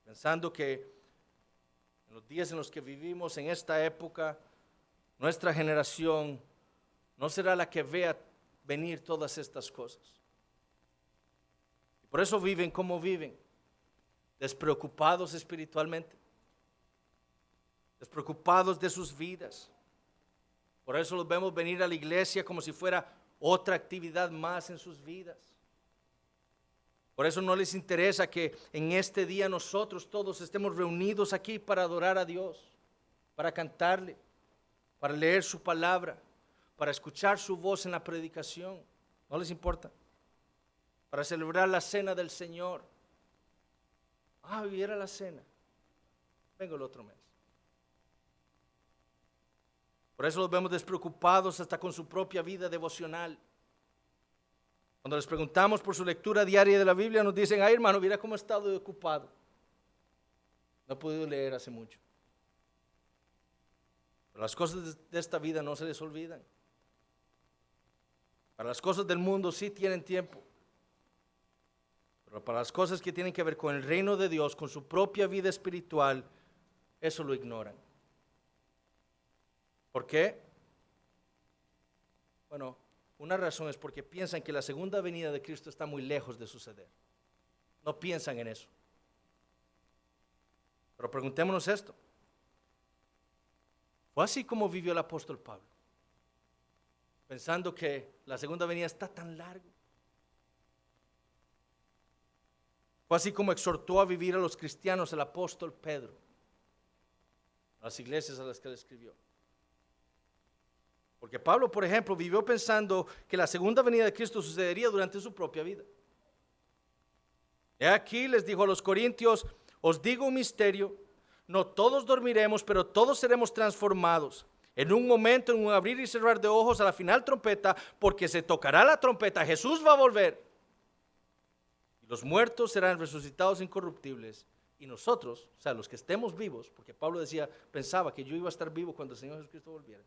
A: pensando que en los días en los que vivimos en esta época, nuestra generación no será la que vea venir todas estas cosas. Y por eso viven como viven, despreocupados espiritualmente, despreocupados de sus vidas. Por eso los vemos venir a la iglesia como si fuera otra actividad más en sus vidas. Por eso no les interesa que en este día nosotros todos estemos reunidos aquí para adorar a Dios, para cantarle, para leer su palabra, para escuchar su voz en la predicación. No les importa. Para celebrar la cena del Señor. Hoy era la cena. Vengo el otro mes. Por eso los vemos despreocupados hasta con su propia vida devocional. Cuando les preguntamos por su lectura diaria de la Biblia, nos dicen: ay, hermano, mira cómo he estado ocupado. No he podido leer hace mucho. Pero las cosas de esta vida no se les olvidan. Para las cosas del mundo sí tienen tiempo. Pero para las cosas que tienen que ver con el reino de Dios, con su propia vida espiritual, eso lo ignoran. ¿Por qué? Bueno, una razón es porque piensan que la segunda venida de Cristo está muy lejos de suceder. No piensan en eso. Pero preguntémonos esto. ¿Fue así como vivió el apóstol Pablo? Pensando que la segunda venida está tan largo. Fue así como exhortó a vivir a los cristianos el apóstol Pedro, a las iglesias a las que él escribió. Porque Pablo, por ejemplo, vivió pensando que la segunda venida de Cristo sucedería durante su propia vida. He aquí, les dijo a los corintios: os digo un misterio, no todos dormiremos, pero todos seremos transformados. En un momento, en un abrir y cerrar de ojos, a la final trompeta, porque se tocará la trompeta, Jesús va a volver. Y los muertos serán resucitados incorruptibles. Y nosotros, o sea, los que estemos vivos, porque Pablo pensaba que yo iba a estar vivo cuando el Señor Jesucristo volviera,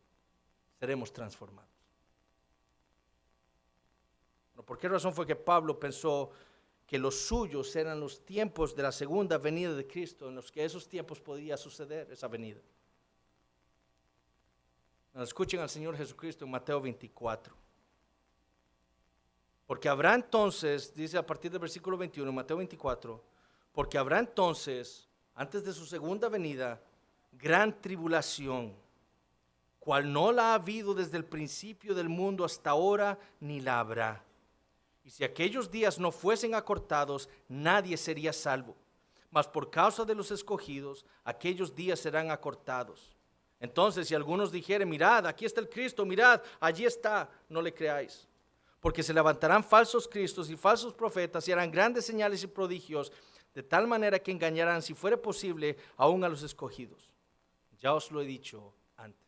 A: seremos transformados. Bueno, ¿por qué razón fue que Pablo pensó que los suyos eran los tiempos de la segunda venida de Cristo, en los que esos tiempos podía suceder esa venida? Bueno, escuchen al Señor Jesucristo en Mateo 24. Porque habrá entonces, dice a partir del versículo 21, Mateo 24, porque habrá entonces, antes de su segunda venida, gran tribulación, cual no la ha habido desde el principio del mundo hasta ahora, ni la habrá. Y si aquellos días no fuesen acortados, nadie sería salvo. Mas por causa de los escogidos, aquellos días serán acortados. Entonces, si algunos dijeren: mirad, aquí está el Cristo, mirad, allí está, no le creáis. Porque se levantarán falsos cristos y falsos profetas y harán grandes señales y prodigios, de tal manera que engañarán, si fuere posible, aún a los escogidos. Ya os lo he dicho antes.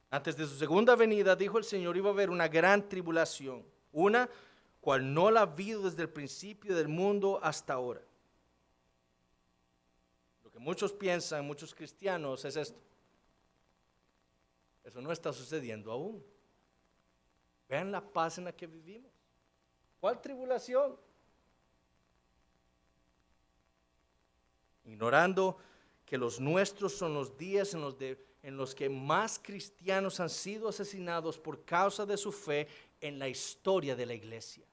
A: Antes de su segunda venida, dijo el Señor, iba a haber una gran tribulación, una cual no la ha habido desde el principio del mundo hasta ahora. Lo que muchos piensan, muchos cristianos, es esto: eso no está sucediendo aún. Vean la paz en la que vivimos. ¿Cuál tribulación? Ignorando que los nuestros son los días en los que más cristianos han sido asesinados por causa de su fe en la historia de la iglesia.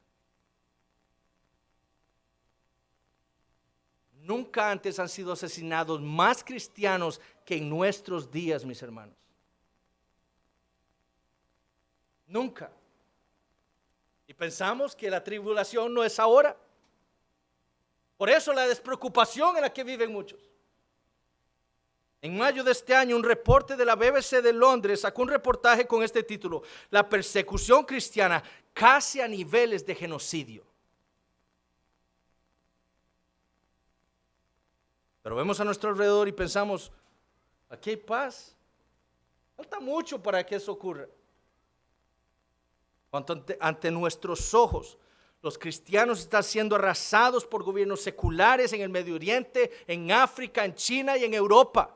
A: Nunca antes han sido asesinados más cristianos que en nuestros días, mis hermanos. Nunca. Y pensamos que la tribulación no es ahora. Por eso la despreocupación en la que viven muchos. En mayo de este año, un reporte de la BBC de Londres sacó un reportaje con este título: La persecución cristiana casi a niveles de genocidio. Pero vemos a nuestro alrededor y pensamos, aquí hay paz. Falta mucho para que eso ocurra. Cuando ante nuestros ojos los cristianos están siendo arrasados por gobiernos seculares en el Medio Oriente, en África, en China y en Europa.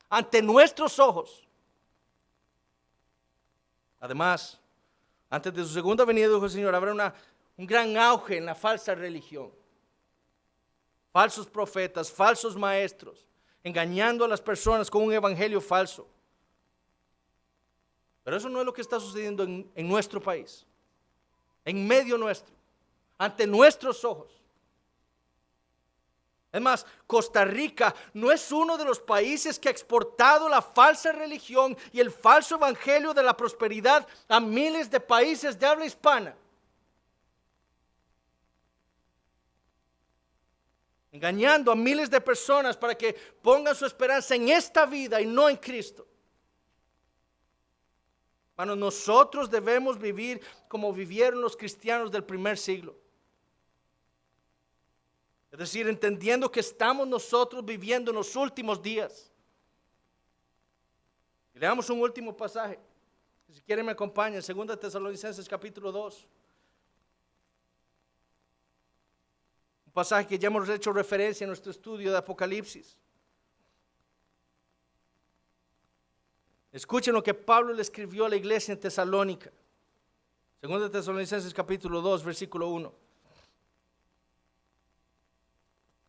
A: Ante nuestros ojos. Además, antes de su segunda venida, dijo el Señor, habrá un gran auge en la falsa religión. Falsos profetas, falsos maestros, engañando a las personas con un evangelio falso. Pero eso no es lo que está sucediendo en nuestro país, en medio nuestro, ante nuestros ojos. Es más, Costa Rica no es uno de los países que ha exportado la falsa religión y el falso evangelio de la prosperidad a miles de países de habla hispana. Engañando a miles de personas para que pongan su esperanza en esta vida y no en Cristo. Hermanos, nosotros debemos vivir como vivieron los cristianos del primer siglo. Es decir, entendiendo que estamos nosotros viviendo en los últimos días. Y leamos un último pasaje. Si quieren me acompañen, 2 Tesalonicenses capítulo 2. Un pasaje que ya hemos hecho referencia en nuestro estudio de Apocalipsis. Escuchen lo que Pablo le escribió a la iglesia en Tesalónica. 2 Tesalonicenses capítulo 2, versículo 1.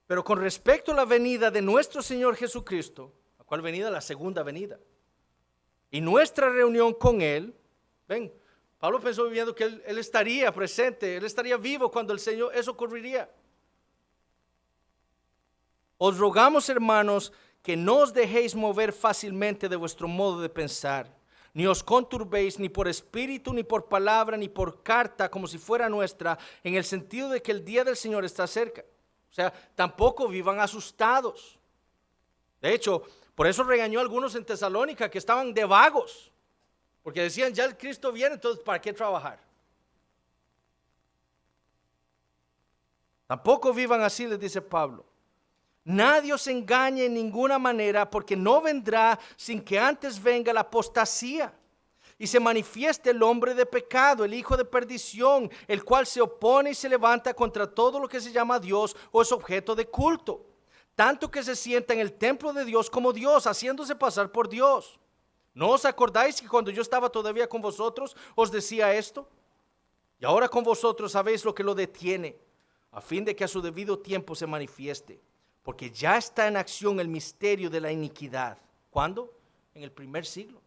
A: Pero con respecto a la venida de nuestro Señor Jesucristo, ¿a cuál venida? La segunda venida. Y nuestra reunión con Él, ven, Pablo pensó viviendo que él estaría presente, Él estaría vivo cuando el Señor, eso ocurriría. Os rogamos, hermanos, que no os dejéis mover fácilmente de vuestro modo de pensar, ni os conturbéis ni por espíritu, ni por palabra, ni por carta, como si fuera nuestra, en el sentido de que el día del Señor está cerca. O sea, tampoco vivan asustados. De hecho, por eso regañó a algunos en Tesalónica que estaban de vagos, porque decían, ya el Cristo viene, entonces ¿para qué trabajar? Tampoco vivan así, les dice Pablo. Nadie os engañe en ninguna manera, porque no vendrá sin que antes venga la apostasía y se manifieste el hombre de pecado, el hijo de perdición, el cual se opone y se levanta contra todo lo que se llama Dios o es objeto de culto, tanto que se sienta en el templo de Dios como Dios, haciéndose pasar por Dios. ¿No os acordáis que cuando yo estaba todavía con vosotros os decía esto? Y ahora con vosotros sabéis lo que lo detiene, a fin de que a su debido tiempo se manifieste. Porque ya está en acción el misterio de la iniquidad. ¿Cuándo? En el primer siglo.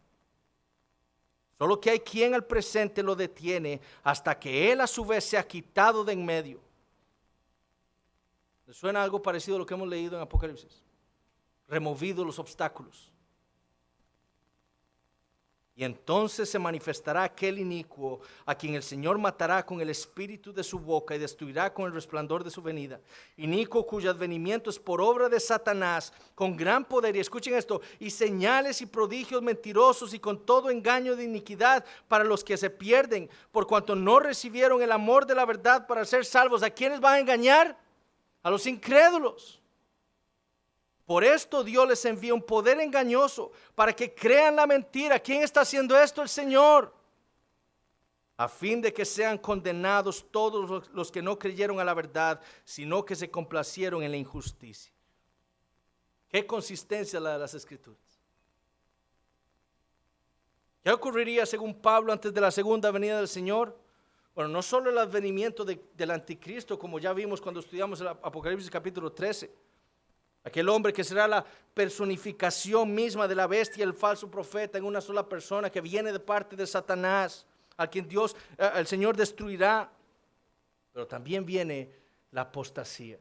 A: Solo que hay quien al presente lo detiene hasta que él a su vez se ha quitado de en medio. ¿Les suena algo parecido a lo que hemos leído en Apocalipsis? Removido los obstáculos. Y entonces se manifestará aquel inicuo a quien el Señor matará con el espíritu de su boca y destruirá con el resplandor de su venida. Inicuo cuyo advenimiento es por obra de Satanás con gran poder. Y escuchen esto, y señales y prodigios mentirosos y con todo engaño de iniquidad para los que se pierden, por cuanto no recibieron el amor de la verdad para ser salvos. ¿A quiénes van a engañar? A los incrédulos. Por esto Dios les envía un poder engañoso para que crean la mentira. ¿Quién está haciendo esto? El Señor. A fin de que sean condenados todos los que no creyeron a la verdad, sino que se complacieron en la injusticia. ¿Qué consistencia la de las Escrituras? ¿Qué ocurriría según Pablo antes de la segunda venida del Señor? Bueno, no solo el advenimiento del anticristo, como ya vimos cuando estudiamos el Apocalipsis capítulo 13, aquel hombre que será la personificación misma de la bestia y el falso profeta en una sola persona, que viene de parte de Satanás, a quien el Señor destruirá. Pero también viene la apostasía.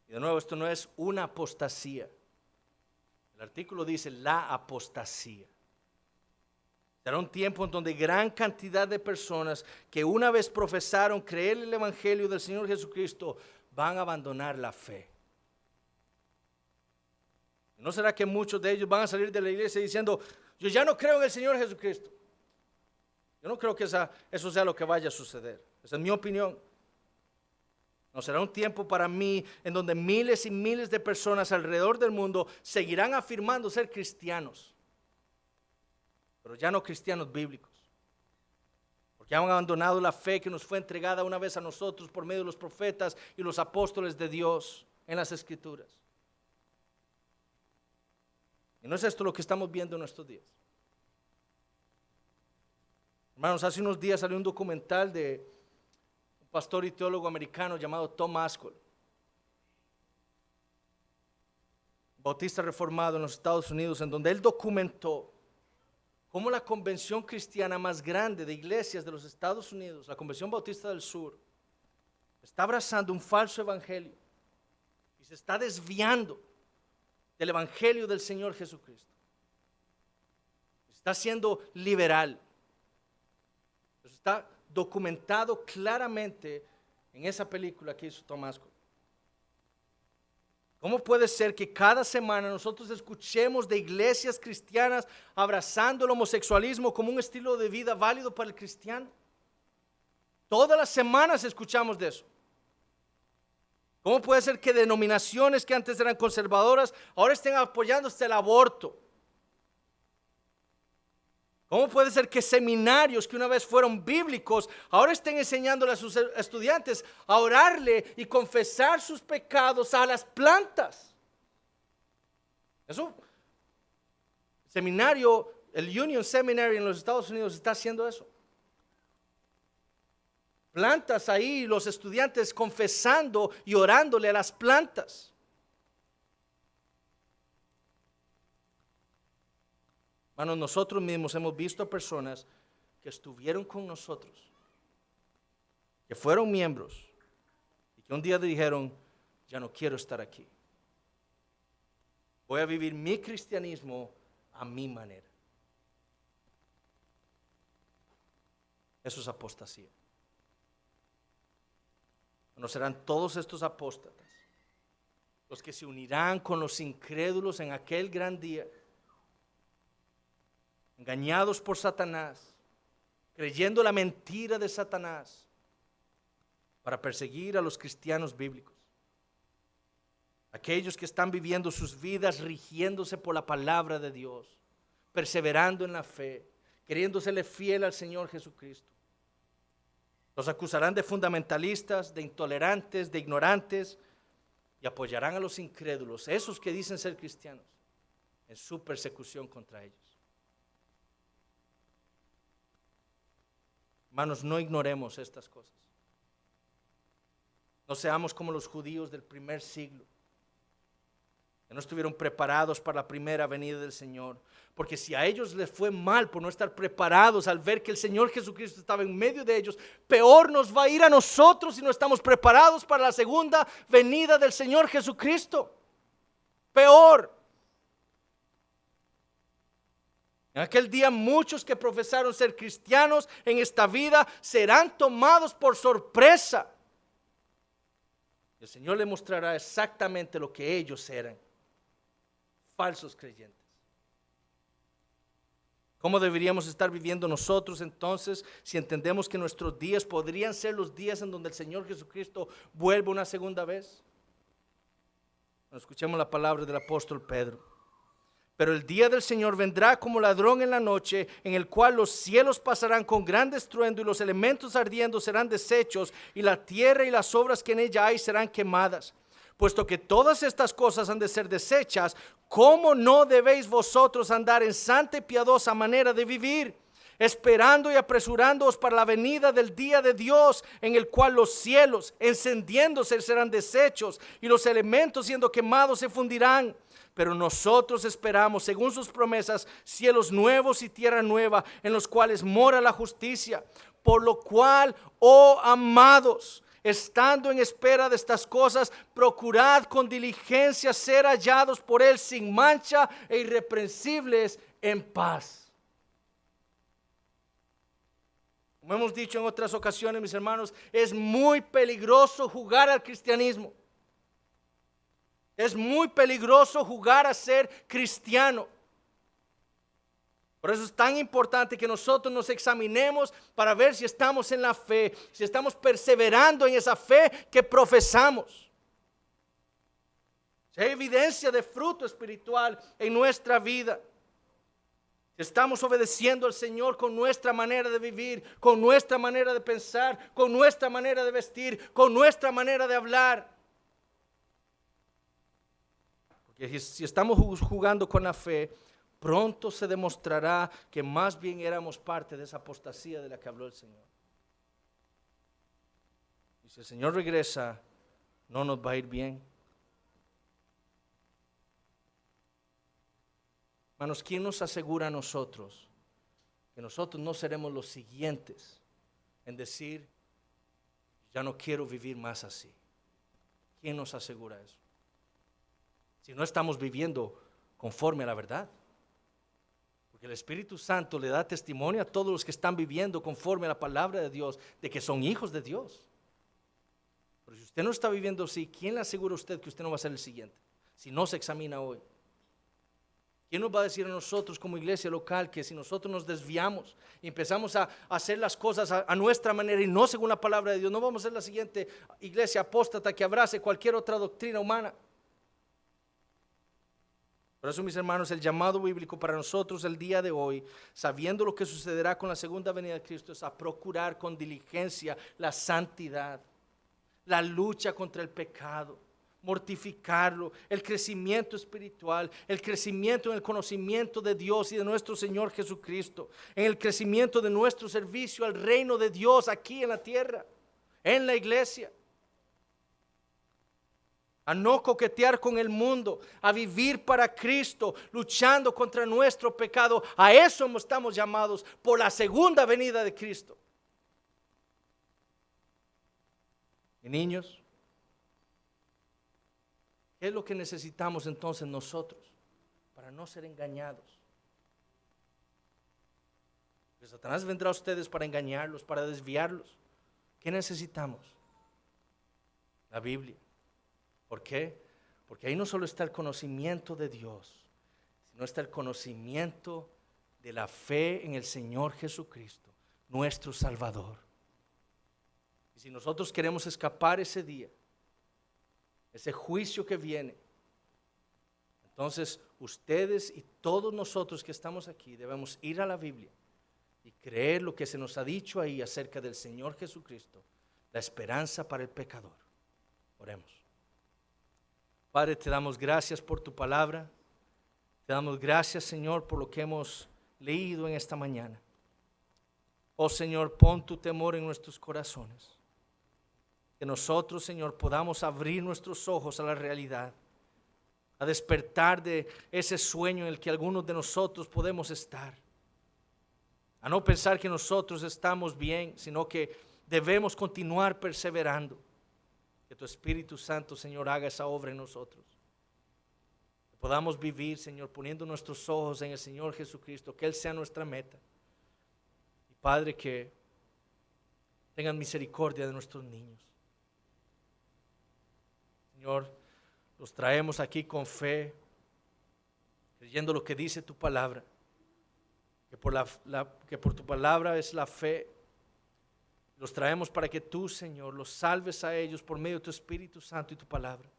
A: Y de nuevo, esto no es una apostasía. El artículo dice la apostasía. Será un tiempo en donde gran cantidad de personas que una vez profesaron creer el evangelio del Señor Jesucristo van a abandonar la fe. ¿No será que muchos de ellos van a salir de la iglesia diciendo, yo ya no creo en el Señor Jesucristo? Yo no creo que eso sea lo que vaya a suceder. Esa es mi opinión. No será un tiempo para mí en donde miles y miles de personas alrededor del mundo seguirán afirmando ser cristianos, pero ya no cristianos bíblicos, porque han abandonado la fe que nos fue entregada una vez a nosotros por medio de los profetas y los apóstoles de Dios en las Escrituras. Y no es esto lo que estamos viendo en nuestros días. Hermanos, hace unos días salió un documental de un pastor y teólogo americano llamado Tom Ascol, bautista reformado en los Estados Unidos, en donde él documentó cómo la convención cristiana más grande de iglesias de los Estados Unidos, la Convención Bautista del Sur, está abrazando un falso evangelio y se está desviando del evangelio del Señor Jesucristo. Está siendo liberal. Eso está documentado claramente en esa película que hizo Tom Ascol. ¿Cómo puede ser que cada semana nosotros escuchemos de iglesias cristianas abrazando el homosexualismo como un estilo de vida válido para el cristiano? Todas las semanas escuchamos de eso. ¿Cómo puede ser que denominaciones que antes eran conservadoras ahora estén apoyando hasta el aborto? ¿Cómo puede ser que seminarios que una vez fueron bíblicos ahora estén enseñándole a sus estudiantes a orarle y confesar sus pecados a las plantas? Eso, el seminario, el Union Seminary en los Estados Unidos está haciendo eso. Plantas ahí, los estudiantes confesando y orándole a las plantas. Hermanos, nosotros mismos hemos visto personas que estuvieron con nosotros, que fueron miembros y que un día dijeron, ya no quiero estar aquí. Voy a vivir mi cristianismo a mi manera. Eso es apostasía. No serán todos estos apóstatas los que se unirán con los incrédulos en aquel gran día, engañados por Satanás, creyendo la mentira de Satanás para perseguir a los cristianos bíblicos. Aquellos que están viviendo sus vidas rigiéndose por la palabra de Dios, perseverando en la fe, queriéndosele fiel al Señor Jesucristo. Los acusarán de fundamentalistas, de intolerantes, de ignorantes, y apoyarán a los incrédulos, esos que dicen ser cristianos, en su persecución contra ellos. Hermanos, no ignoremos estas cosas. No seamos como los judíos del primer siglo, que no estuvieron preparados para la primera venida del Señor. Porque si a ellos les fue mal por no estar preparados al ver que el Señor Jesucristo estaba en medio de ellos, peor nos va a ir a nosotros si no estamos preparados para la segunda venida del Señor Jesucristo. Peor. En aquel día muchos que profesaron ser cristianos en esta vida serán tomados por sorpresa. El Señor les mostrará exactamente lo que ellos eran: falsos creyentes. ¿Cómo deberíamos estar viviendo nosotros entonces si entendemos que nuestros días podrían ser los días en donde el Señor Jesucristo vuelve una segunda vez? Bueno, escuchemos la palabra del apóstol Pedro. Pero el día del Señor vendrá como ladrón en la noche, en el cual los cielos pasarán con gran estruendo y los elementos ardiendo serán deshechos y la tierra y las obras que en ella hay serán quemadas. Puesto que todas estas cosas han de ser desechas, ¿cómo no debéis vosotros andar en santa y piadosa manera de vivir? Esperando y apresurándoos para la venida del día de Dios, en el cual los cielos encendiéndose serán deshechos y los elementos siendo quemados se fundirán. Pero nosotros esperamos, según sus promesas, cielos nuevos y tierra nueva, en los cuales mora la justicia. Por lo cual, oh amados, estando en espera de estas cosas, procurad con diligencia ser hallados por Él sin mancha e irreprensibles en paz. Como hemos dicho en otras ocasiones, mis hermanos, es muy peligroso jugar al cristianismo. Es muy peligroso jugar a ser cristiano. Por eso es tan importante que nosotros nos examinemos para ver si estamos en la fe, si estamos perseverando en esa fe que profesamos. Si hay evidencia de fruto espiritual en nuestra vida. Si estamos obedeciendo al Señor con nuestra manera de vivir, con nuestra manera de pensar, con nuestra manera de vestir, con nuestra manera de hablar. Porque si estamos jugando con la fe, pronto se demostrará que más bien éramos parte de esa apostasía de la que habló el Señor. Y si el Señor regresa, no nos va a ir bien. Hermanos, ¿quién nos asegura a nosotros que nosotros no seremos los siguientes en decir, ya no quiero vivir más así? ¿Quién nos asegura eso? Si no estamos viviendo conforme a la verdad. Porque el Espíritu Santo le da testimonio a todos los que están viviendo conforme a la palabra de Dios, de que son hijos de Dios. Pero si usted no está viviendo así, ¿quién le asegura a usted que usted no va a ser el siguiente? Si no se examina hoy. ¿Quién nos va a decir a nosotros como iglesia local que si nosotros nos desviamos y empezamos a hacer las cosas a nuestra manera y no según la palabra de Dios, no vamos a ser la siguiente iglesia apóstata que abrace cualquier otra doctrina humana? Por eso, mis hermanos, el llamado bíblico para nosotros el día de hoy, sabiendo lo que sucederá con la segunda venida de Cristo, es a procurar con diligencia la santidad, la lucha contra el pecado, mortificarlo, el crecimiento espiritual, el crecimiento en el conocimiento de Dios y de nuestro Señor Jesucristo, en el crecimiento de nuestro servicio al reino de Dios aquí en la tierra, en la iglesia. A no coquetear con el mundo, a vivir para Cristo, luchando contra nuestro pecado. A eso estamos llamados por la segunda venida de Cristo. Y niños, ¿qué es lo que necesitamos entonces nosotros para no ser engañados? Porque Satanás vendrá a ustedes para engañarlos, para desviarlos. ¿Qué necesitamos? La Biblia. ¿Por qué? Porque ahí no solo está el conocimiento de Dios, sino está el conocimiento de la fe en el Señor Jesucristo, nuestro Salvador. Y si nosotros queremos escapar ese día, ese juicio que viene, entonces ustedes y todos nosotros que estamos aquí debemos ir a la Biblia y creer lo que se nos ha dicho ahí acerca del Señor Jesucristo, la esperanza para el pecador. Oremos. Padre, te damos gracias por tu palabra. Te damos gracias, Señor, por lo que hemos leído en esta mañana. Oh Señor, pon tu temor en nuestros corazones. Que nosotros, Señor, podamos abrir nuestros ojos a la realidad, a despertar de ese sueño en el que algunos de nosotros podemos estar. A no pensar que nosotros estamos bien, sino que debemos continuar perseverando. Que tu Espíritu Santo, Señor, haga esa obra en nosotros. Que podamos vivir, Señor, poniendo nuestros ojos en el Señor Jesucristo, que Él sea nuestra meta. Y Padre, que tengan misericordia de nuestros niños. Señor, los traemos aquí con fe, creyendo lo que dice tu palabra, que por tu palabra es la fe. Los traemos para que tú, Señor, los salves a ellos por medio de tu Espíritu Santo y tu palabra.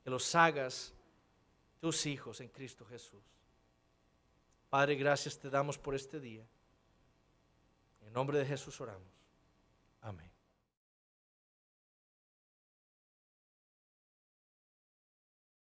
A: Que los hagas tus hijos en Cristo Jesús. Padre, gracias te damos por este día. En nombre de Jesús oramos.